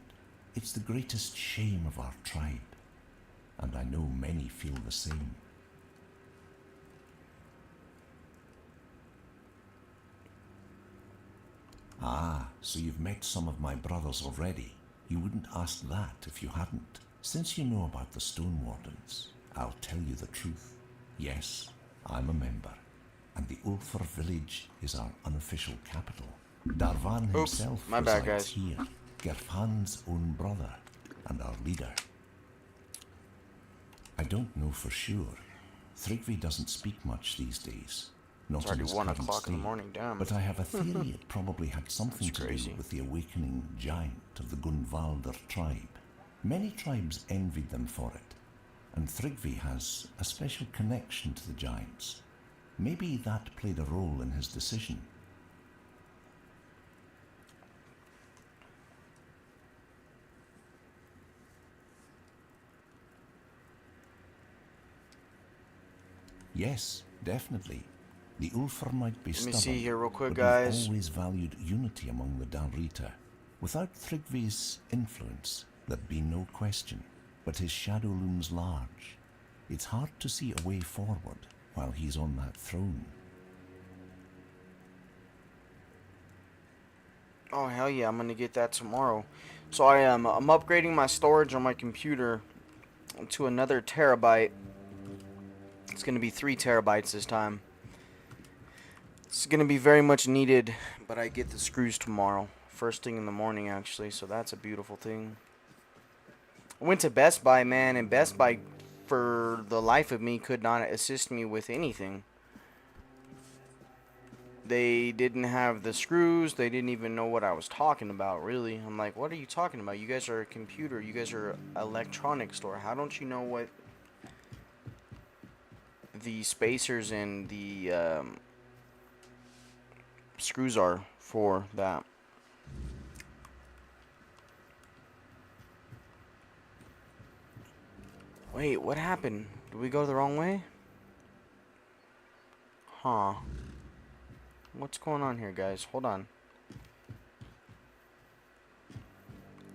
It's the greatest shame of our tribe, and I know many feel the same. Ah, so you've met some of my brothers already. You wouldn't ask that if you hadn't. Since you know about the Stone Wardens, I'll tell you the truth. Yes, I'm a member, and the Ulfar village is our unofficial capital. Darvan Oops, himself my bad, resides guys. here, Gerfan's own brother, and our leader. I don't know for sure. Thrigvi doesn't speak much these days, not It's already in its 1 current o'clock in the state, morning, damn. but I have a theory it probably had something That's to do crazy. with the awakening giant of the Gunvalder tribe. Many tribes envied them for it, and Thrigvi has a special connection to the giants. Maybe that played a role in his decision. Yes, definitely. The Ulfar might be Let me stubborn, see here real quick, but guys. we've always valued unity among the Dalrita. Without Thrigvi's influence, there'd be no question. But his shadow looms large. It's hard to see a way forward while he's on that throne. Oh hell yeah, I'm gonna get that tomorrow. So I'm upgrading my storage on my computer to another terabyte. It's gonna be 3 terabytes this time. It's gonna be very much needed, but I get the screws tomorrow, first thing in the morning actually. So that's a beautiful thing. I went to Best Buy, man, and Best Buy, for the life of me, could not assist me with anything. They didn't have the screws. They didn't even know what I was talking about, really. I'm like, what are you talking about? You guys are a computer. You guys are an electronics store. How don't you know what the spacers and the screws are for that? Wait, what happened? Did we go the wrong way? Huh. What's going on here, guys? Hold on.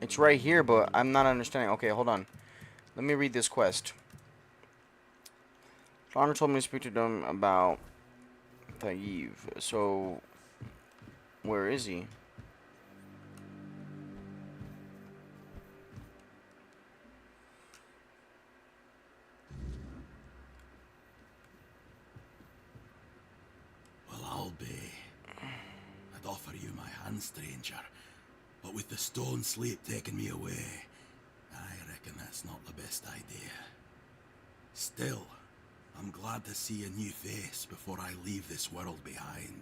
It's right here, but I'm not understanding. Okay, hold on. Let me read this quest. Honor told me to speak to them about Thayiv. So, where is he? Well, I'll be. I'd offer you my hand, stranger, but with the stone sleep taking me away, I reckon that's not the best idea. Still, I'm glad to see a new face before I leave this world behind.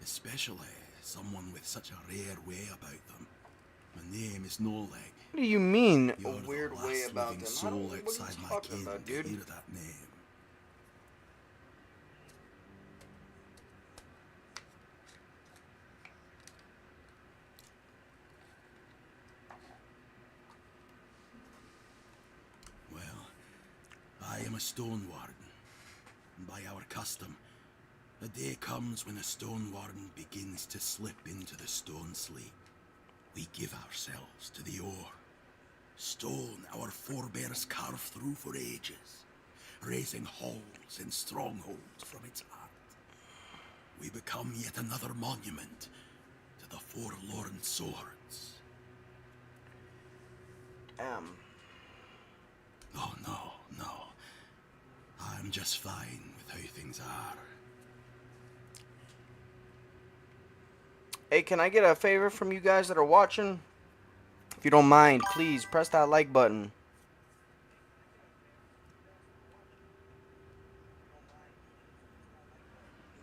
Especially someone with such a rare way about them. My name is Noleg. What do you mean, You're a weird the way last about living them? I soul don't, what are you outside my talking kin about, to dude? hear that name. Well, I am a stone warden, and by our custom, the day comes when a stone warden begins to slip into the stone sleep. We give ourselves to the ore. Stone our forebears carved through for ages, raising halls and strongholds from its heart. We become yet another monument to the forlorn swords. Oh no. I'm just fine with how things are. Hey, can I get a favor from you guys that are watching? If you don't mind, please press that like button.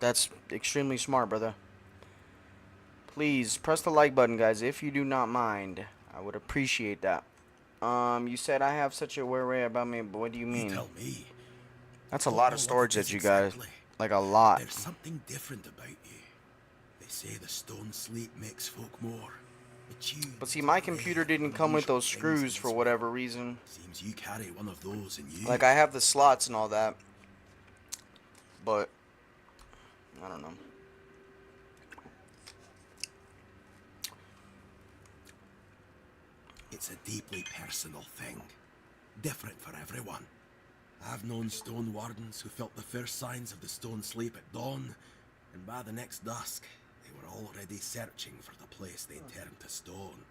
That's extremely smart, brother. Please press the like button, guys, if you do not mind. I would appreciate that. You said I have such a weird way about me, but what do you You mean? tell me. That's a Don't lot know of what storage it is that you guys, exactly. like a lot. There's something different about you. They say the stone sleep makes folk more attuned But see, to my the computer rare, didn't come with unusual those things screws in for this whatever world. reason. Seems you carry one of those in you. Like, I have the slots and all that, but I don't know. It's a deeply personal thing. Different for everyone. I've known stone wardens who felt the first signs of the stone sleep at dawn, and by the next dusk, they were already searching for the place they'd turned to stone.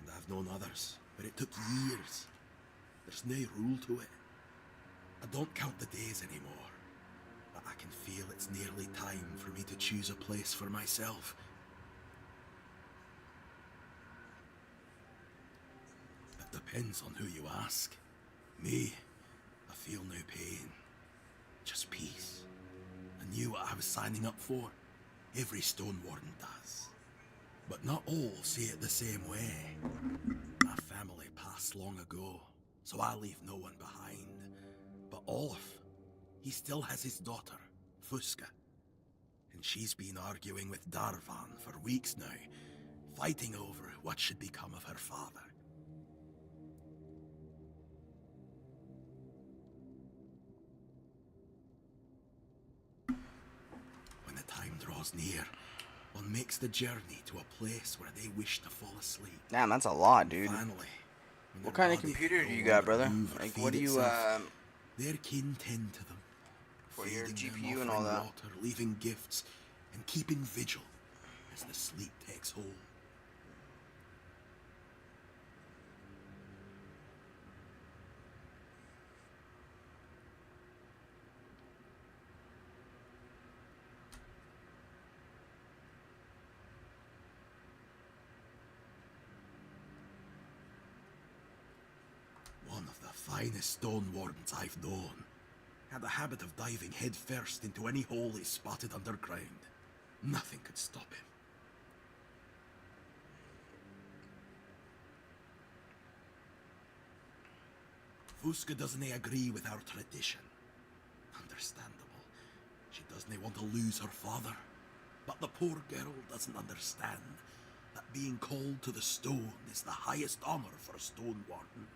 And I've known others, but it took years. There's no rule to it. I don't count the days anymore, but I can feel it's nearly time for me to choose a place for myself. It depends on who you ask. Me, I feel no pain, just peace. I knew what I was signing up for. Every Stone Warden does. But not all see it the same way. My family passed long ago, so I leave no one behind. But Olaf, he still has his daughter, Fuska. And she's been arguing with Darvan for weeks now, fighting over what should become of her father. When the time draws near, one makes the journey to a place where they wish to fall asleep. Damn, that's a lot, dude. Finally, when What their kind of body computer do no you got, longer brother? move or Like, feed what do you, itself, their kin tend to them, for your feeding them, GPU and all offering that? water, leaving gifts, and keeping vigil as the sleep takes hold. One of the finest stone wardens I've known. Had the habit of diving headfirst into any hole he spotted underground. Nothing could stop him. Fuska doesn't agree with our tradition. Understandable. She doesn't want to lose her father. But the poor girl doesn't understand that being called to the stone is the highest honor for a stone warden.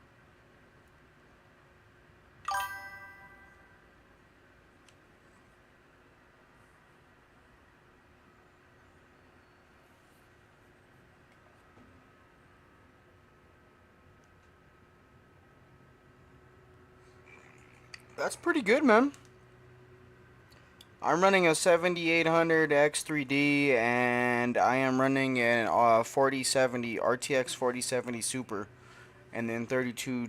That's pretty good, man. I'm running a 7800 X3D, and I am running an 4070 RTX 4070 Super, and then 32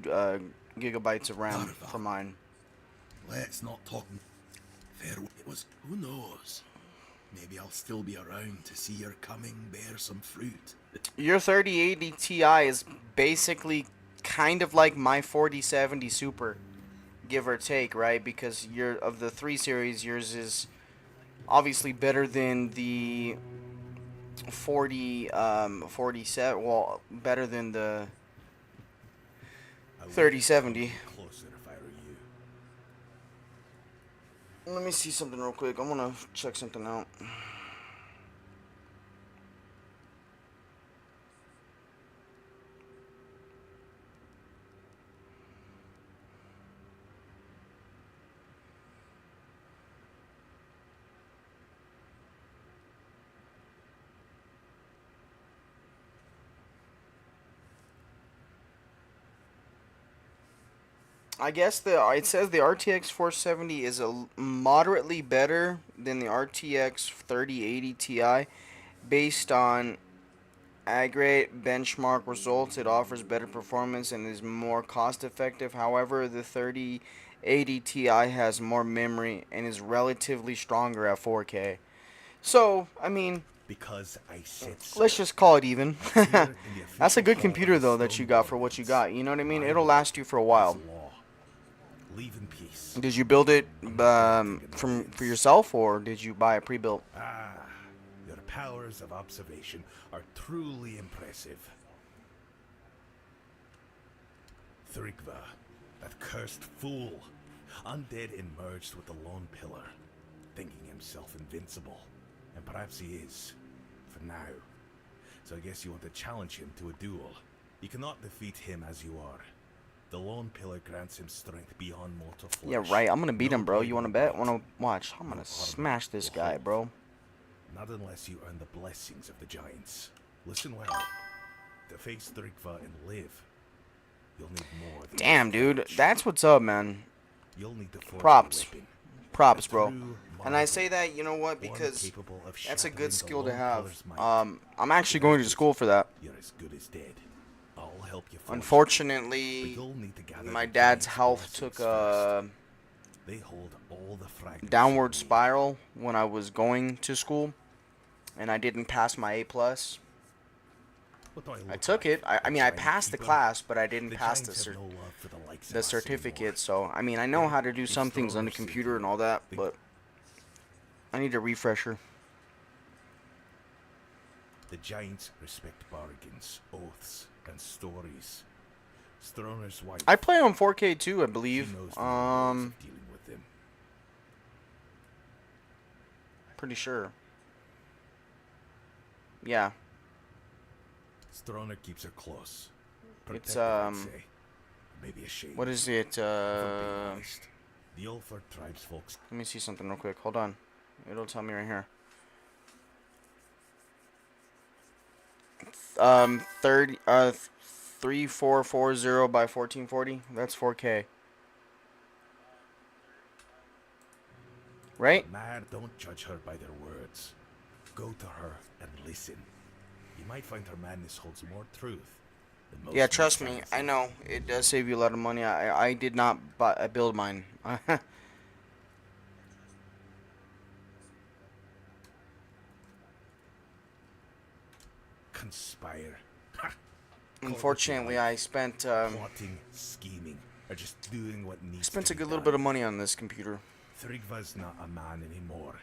gigabytes of RAM for mine. Let's not talk. Fair. It was. Who knows? Maybe I'll still be around to see your coming bear some fruit. Your 3080 Ti is basically kind of like my 4070 Super, give or take, right? Because you're of the 3 series, yours is obviously better than the 47. Well, better than the 3070. Closer if I were you. Let me see something real quick. I want to check something out. I guess it says the RTX 470 is a moderately better than the RTX 3080 Ti based on aggregate benchmark results. It offers better performance and is more cost effective. However, the 3080 Ti has more memory and is relatively stronger at 4K. So, I mean, Because I said so. let's just call it even. Here in the That's a official good Hall computer of the though that you got for what you got. You know what I mean? It'll last you for a while. Is law. Leave in peace. Did you build it for yourself, or did you buy it pre-built? Ah, your powers of observation are truly impressive. Thrigva, that cursed fool, undead and merged with the Lone Pillar, thinking himself invincible. And perhaps he is, for now. So I guess you want to challenge him to a duel. You cannot defeat him as you are. The Lone Pillar grants him strength beyond mortal flesh. Yeah, right. I'm gonna beat No him, bro. You blade wanna of bet? might, Wanna watch? I'm no gonna armor smash this will guy, hold. bro. Not unless you earn the blessings of the giants. Listen well. To face Thrigva and live, you'll need more than Damn, just dude. knowledge. That's what's up, man. You'll need to forge a Props. weapon. Props, A bro. true And I marvel, say that, you know what? one Because capable of that's a shattering good the skill to Lone have. Pillar's might. I'm actually going to school for that. You're as good as dead. I'll help you forge it. But Unfortunately, you'll need to gather my the dad's giants' health blessings took a first. They hold all the fragments downward you need. spiral when I was going to school, and I didn't pass my A+. What do I look took like? it. I mean, I giant passed the keeper? class, but I didn't The pass giants have no love for the likes of the us certificate. anymore. So, I mean, I know how to do It's some things on the Thor's computer secret. and all that, Think- but I need a refresher. The giants respect bargains, oaths, and stories. Stroner's wife. I play on 4K too, I She believe. knows the rewards of dealing with them. Pretty sure. Yeah. Stroner keeps her close. It's, Protective, I'd say. Maybe ashamed. What is it? If we're being honest, the Ulford tribesfolks. Let me see something real quick. Hold on. It'll tell me right here. 3440 by 1440. That's 4K. Right? Mare, don't judge her by their words. Go to her and listen. You might find her madness holds more truth than most. Yeah, trust men me. fancy. I know it does save you a lot of money. I did not build mine. Conspire. Ha! Unfortunately, I spent Plotting, scheming, or just doing what needs spent to a be good little done. bit of money on this computer. Thrigva's not a man anymore.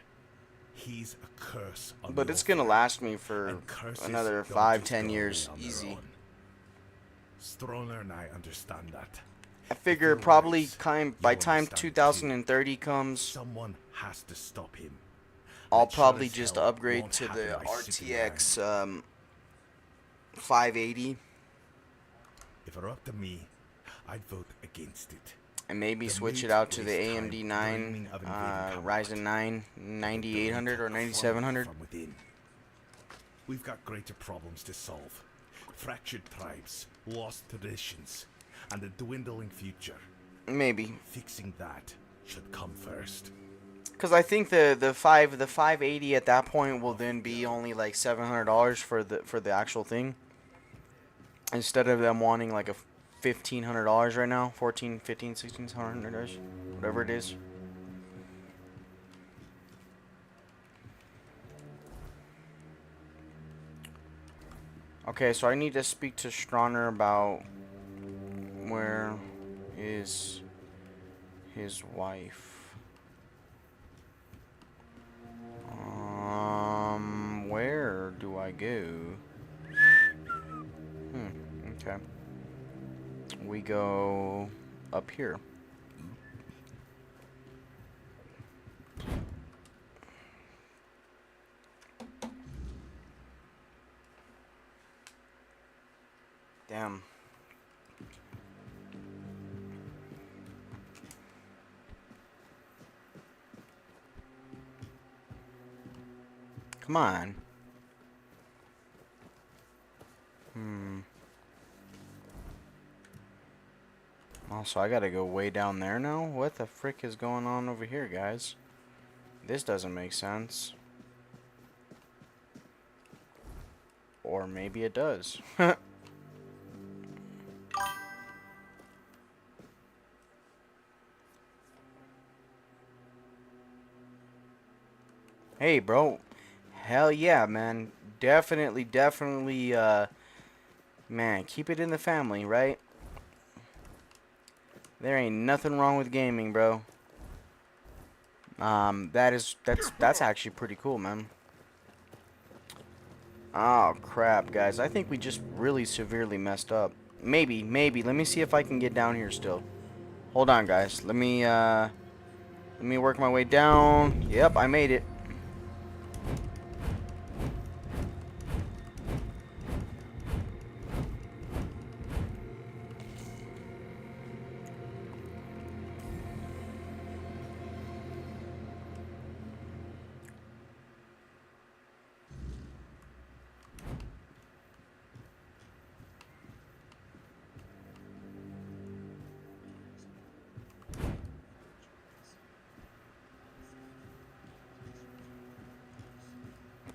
He's a curse on But the it's gonna Ulford, last me for and curses another don't 5, just 10 go years, away on their easy. own. Stroner and I understand that. I figure you're probably wise, by you'll time understand too. 2030 comes, Someone has to stop him. I'll But sure probably as just hell upgrade won't to happen the by sitting RTX around. 580 If it were up to me, I'd vote against it. and maybe The switch it mute out to the waste time AMD 9 dreaming of invading Camelot. Ryzen 9 9800 or Delete 9700. from within. We've got greater problems to solve. Fractured tribes, lost traditions, and a dwindling future. Maybe. Fixing that should come first. Because I think the 580 at that point will then be only like $700 for the actual thing, instead of them wanting like a $1,500 right now, 14, 15, 1600 whatever it is. Okay, so I need to speak to Stroner about where is his wife. Where do I go? Okay. We go up here. Damn. Come on. Also, I gotta go way down there now? What the frick is going on over here, guys? This doesn't make sense. Or maybe it does. Hey, bro. Hell yeah, man. Definitely, man, keep it in the family, right? There ain't nothing wrong with gaming, bro. That's actually pretty cool, man. Oh, crap, guys. I think we just really severely messed up. Maybe. Let me see if I can get down here still. Hold on, guys. Let me work my way down. Yep, I made it.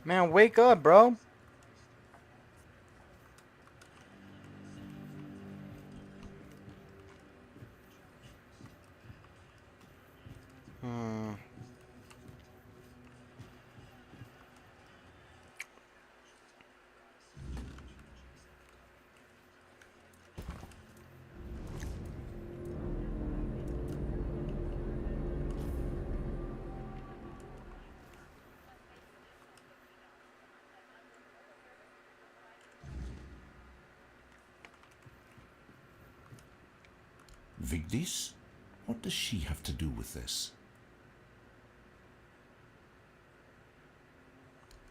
Man, wake up, bro. Vigdis? What does she have to do with this?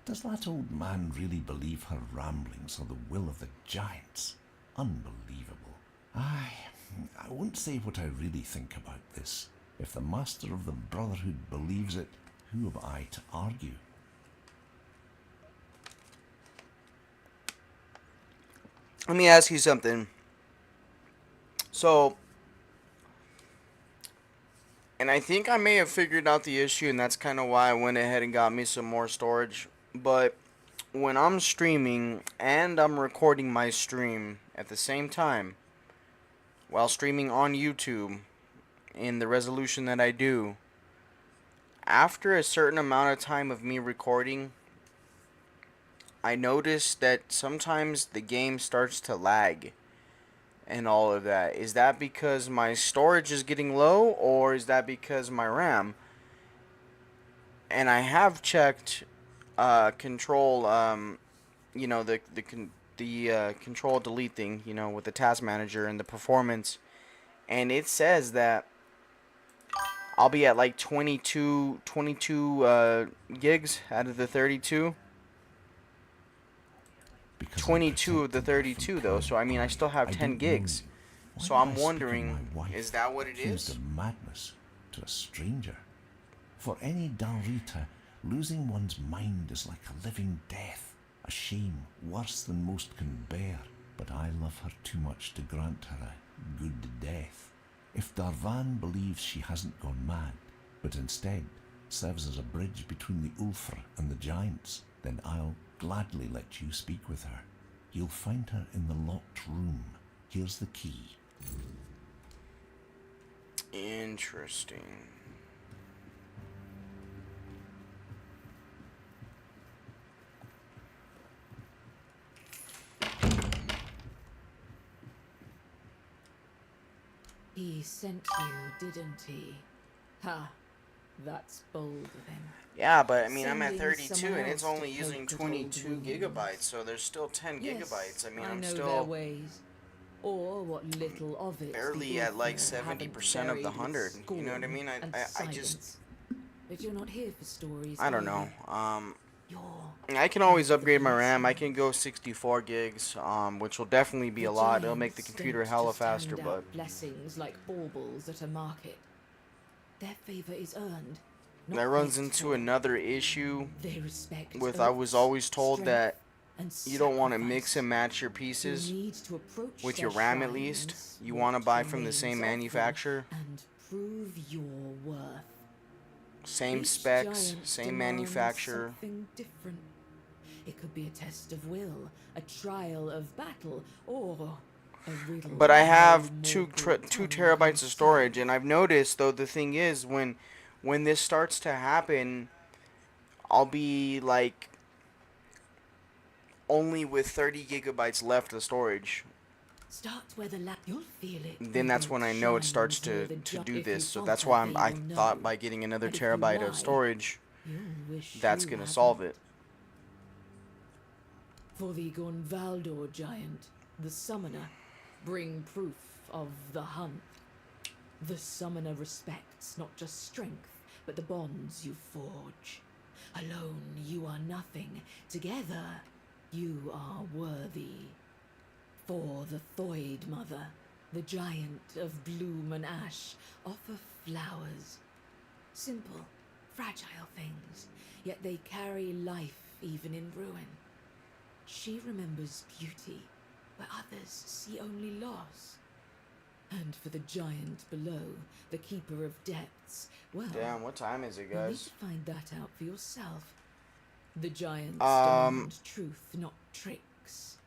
Does that old man really believe her ramblings are the will of the giants? Unbelievable. I won't say what I really think about this. If the Master of the Brotherhood believes it, who am I to argue? Let me ask you something. So, and I think I may have figured out the issue, and that's kind of why I went ahead and got me some more storage. But when I'm streaming and I'm recording my stream at the same time, while streaming on YouTube in the resolution that I do, after a certain amount of time of me recording, I notice that sometimes the game starts to lag and all of that. Is that because my storage is getting low, or is that because my RAM? And I have checked control, you know, the control delete thing, you know, with the task manager and the performance, and it says that I'll be at like 22 gigs out of the 32. Because 22 of the 32 though, so I mean I still have 10 gigs. So I'm wondering, is that what it accused is? of madness to a stranger? For any Dalrita, losing one's mind is like a living death, a shame worse than most can bear. But I love her too much to grant her a good death. If Darvan believes she hasn't gone mad, but instead serves as a bridge between the Ulfr and the giants, then I'll gladly let you speak with her. You'll find her in the locked room. Here's the key. Interesting. He sent you, didn't he? Ha! That's bold of him. Yeah, but I mean I'm at Sending 32 someone and it's else to only using poke at old 22 wounds. gigabytes, so there's still 10 gigabytes. I mean I'm know their still ways, or what little of it barely the at like Ulfr haven't 70% of the buried with 100. You know what I scorn mean? and I just, silence. But you're not here for stories. I don't are know. you? I can always upgrade my RAM. I can go 64 gigs, which will definitely be The a lot. It'll make the giants computer don't hella just hand faster, out but blessings like baubles at a market. Their favor is earned. not that runs begged into for. another issue They respect with I was oaths, always told strength, that and you don't want to sacrifice. mix and match your You'll pieces need to approach with their your RAM at least. shrines, You what want to buy from the remains same of them, manufacturer, and prove your worth. same Each specs, giant same demands manufacturer. Something different. It could be a test of will, a trial of battle, or a riddle. But I have no two mortal tongue terabytes can of storage, solve. and I've noticed though the thing is when this starts to happen, I'll be like only with 30 gigabytes left of storage. Start where the you'll feel it. Then that's when I know it starts to do this. So that's why I thought by getting another terabyte of storage, that's gonna solve it. For the Gonvaldor giant, the summoner, bring proof of the hunt. The summoner respects not just strength, but the bonds you forge. Alone you are nothing. Together you are worthy. For the Thoid Mother, the giant of bloom and ash, offer flowers. Simple, fragile things, yet they carry life even in ruin. She remembers beauty, where others see only loss. And for the giant below, the keeper of depths, well, Damn, what time is it, you need guys? to find that out for yourself. The giants Um, demand truth, not tricks.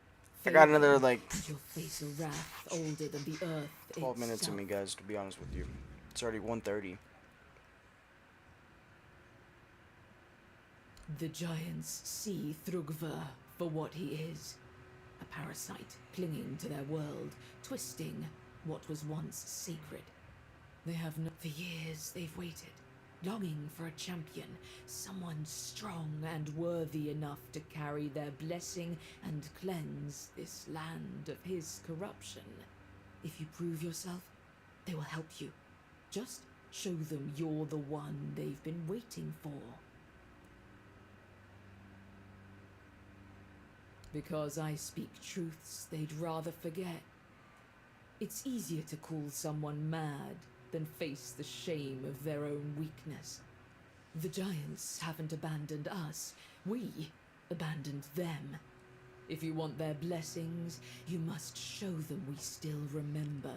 I got Favor, another like and you'll face a wrath older than the earth 12 minutes of itself. me, guys, to be honest with you. It's already 1:30. The giants see Thrugva for what he is. A parasite clinging to their world, twisting what was once sacred. They have no... For years they've waited, longing for a champion, someone strong and worthy enough to carry their blessing and cleanse this land of his corruption. If you prove yourself, They will help you. Just show them you're the one they've been waiting for. Because I speak truths they'd rather forget. It's easier to call someone mad than face the shame of their own weakness. The giants haven't abandoned us. We abandoned them. If you want their blessings, you must show them we still remember.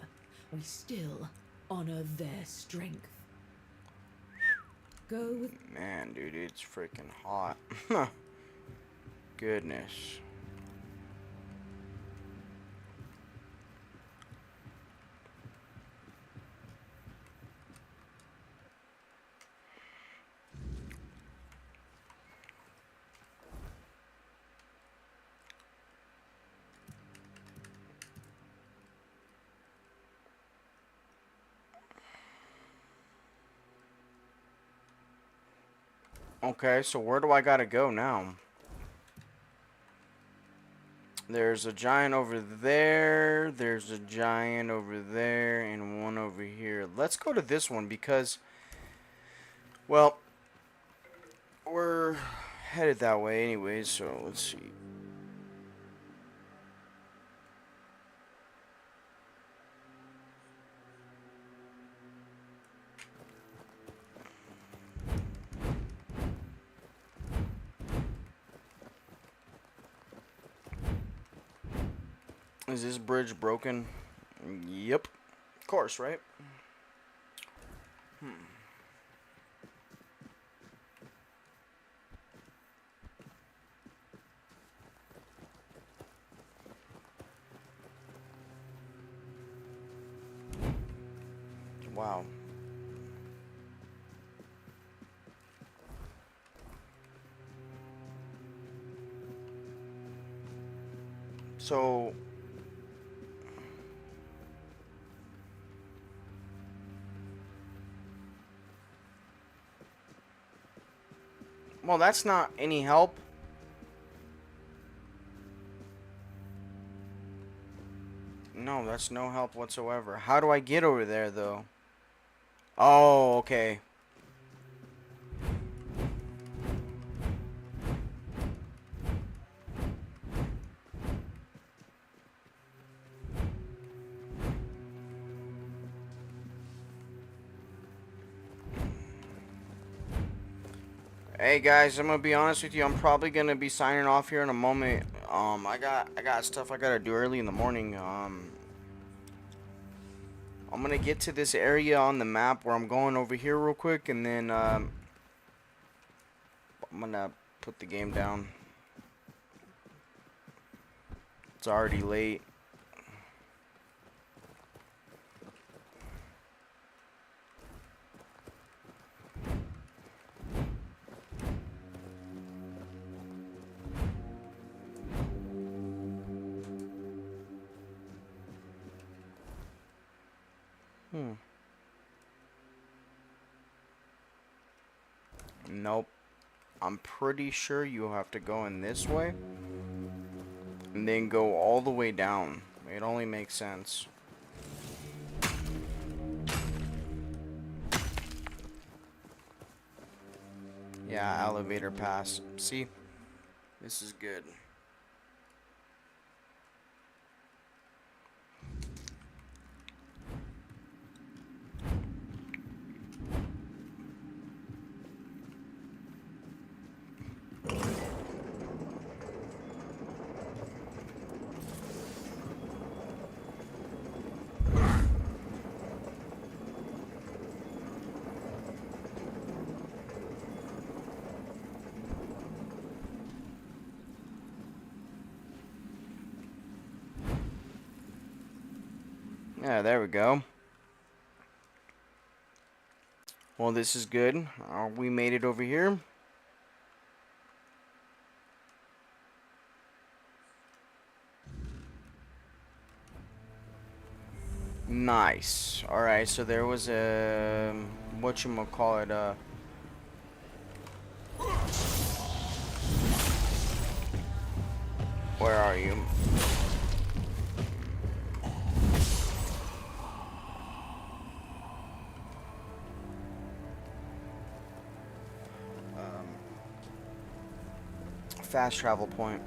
We still honor their strength. Go with... Man, dude, it's freaking hot. Goodness. Okay, so where do I gotta go now? There's a giant over there, there's a giant over there, and one over here. Let's go to this one because, well, we're headed that way anyways, so let's see. Is this bridge broken? Yep. Of course, right? Wow. So... well, that's not any help. No, that's no help whatsoever. How do I get over there, though? Oh, okay. Hey guys, I'm gonna be honest with you. I'm probably gonna be signing off here in a moment. I got stuff I gotta do early in the morning. I'm gonna get to this area on the map where I'm going over here real quick, and then I'm gonna put the game down. It's already late. Nope. I'm pretty sure you'll have to go in this way and then go all the way down. It only makes sense. Yeah, elevator pass. See? This is good. Yeah, there we go. Well, this is good. We made it over here. Nice. Alright, so there was a... whatchamacallit, where are you? fast travel point.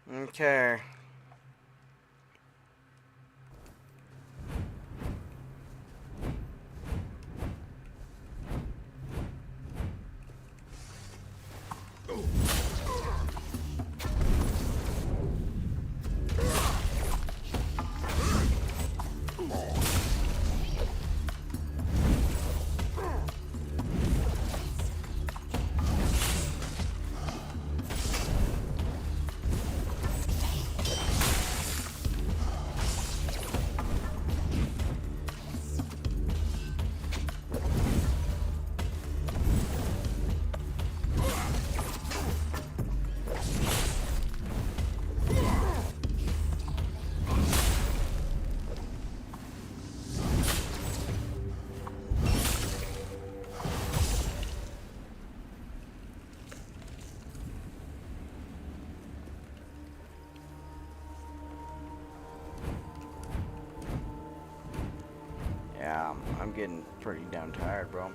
Okay. Yeah, I'm getting pretty damn tired, bro.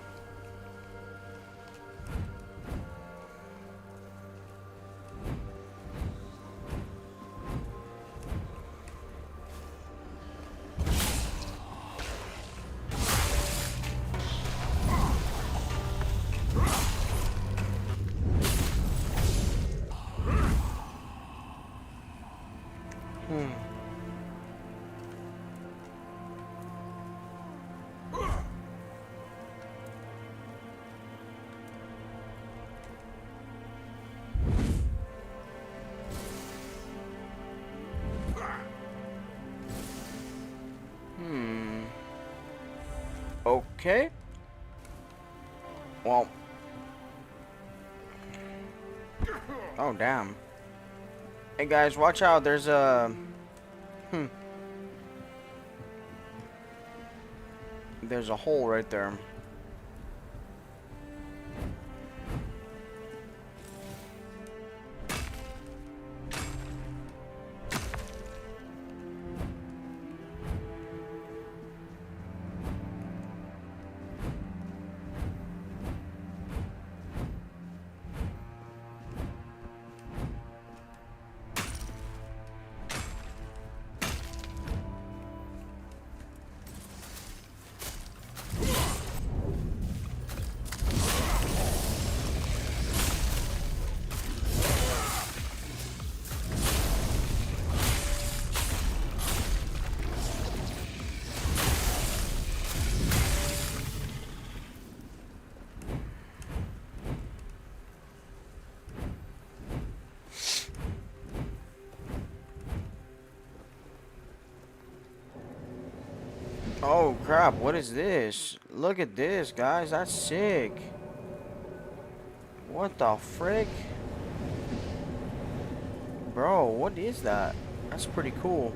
Okay. Well. Oh, damn. Hey, guys, watch out. There's a... There's a hole right there. Oh crap, what is this? Look at this, guys. That's sick. What the frick? Bro, what is that? That's pretty cool.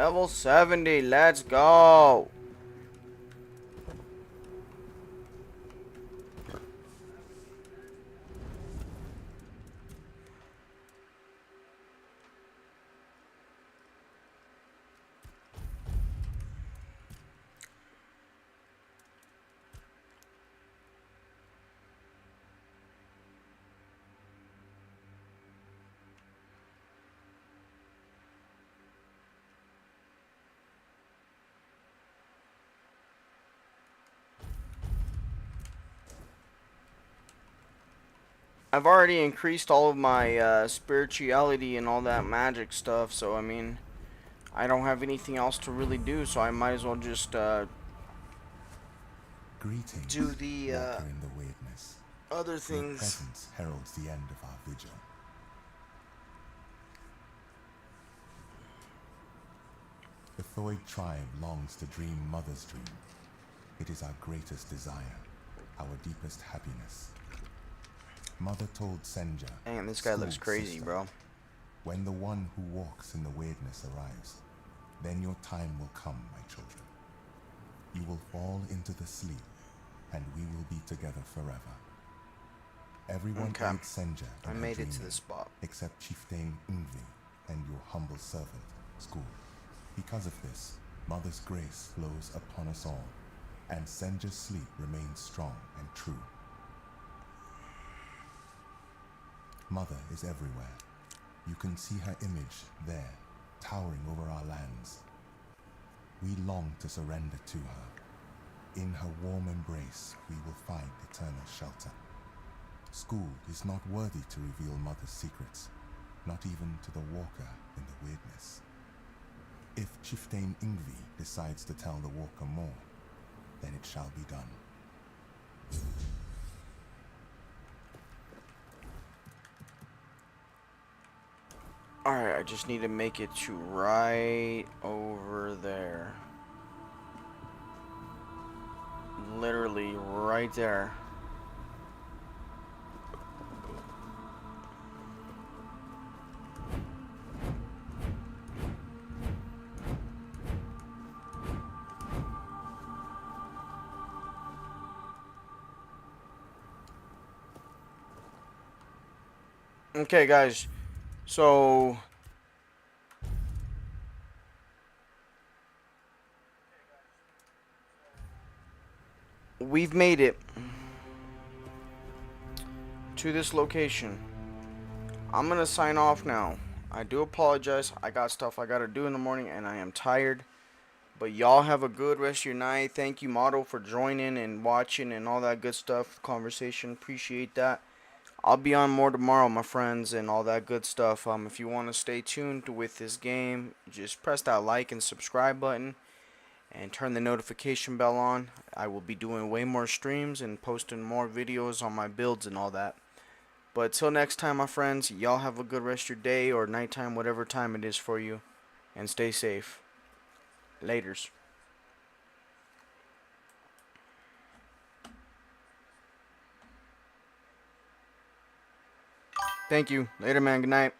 Level 70. Let's go. I've already increased all of my spirituality and all that magic stuff, so I mean, I don't have anything else to really do, so I might as well just Greetings, do the walker in the weirdness. other Your things. presence heralds the end of our vigil. The Thoid tribe longs to dream Mother's dream. It is our greatest desire, our deepest happiness. Mother told Senja, Dang, this guy looks "School crazy, sister, bro. when the one who walks in the weirdness arrives, then your time will come, my children. You will fall into the sleep, and we will be together forever." Everyone Okay. aid Senja in I her made it to dreaming, this spot. except Chieftain Ingvi and your humble servant, School. Because of this, Mother's grace flows upon us all, and Senja's sleep remains strong and true. Mother is everywhere. You can see her image there, towering over our lands. We long to surrender to her. In her warm embrace, we will find eternal shelter. School is not worthy to reveal Mother's secrets, not even to the walker in the weirdness. If Chieftain Ingvi decides to tell the walker more, then it shall be done. Alright, I just need to make it to right over there. Literally right there. Okay, guys. So we've made it to this location. I'm gonna sign off now. I do apologize. I got stuff I gotta do in the morning and I am tired. But y'all have a good rest of your night. Thank you, Motto, for joining and watching and all that good stuff. Conversation. Appreciate that. I'll be on more tomorrow, my friends, and all that good stuff. If you want to stay tuned with this game, just press that like and subscribe button and turn the notification bell on. I will be doing way more streams and posting more videos on my builds and all that. But till next time, my friends, y'all have a good rest of your day or nighttime, whatever time it is for you, and stay safe. Laters. Thank you. Later, man. Good night.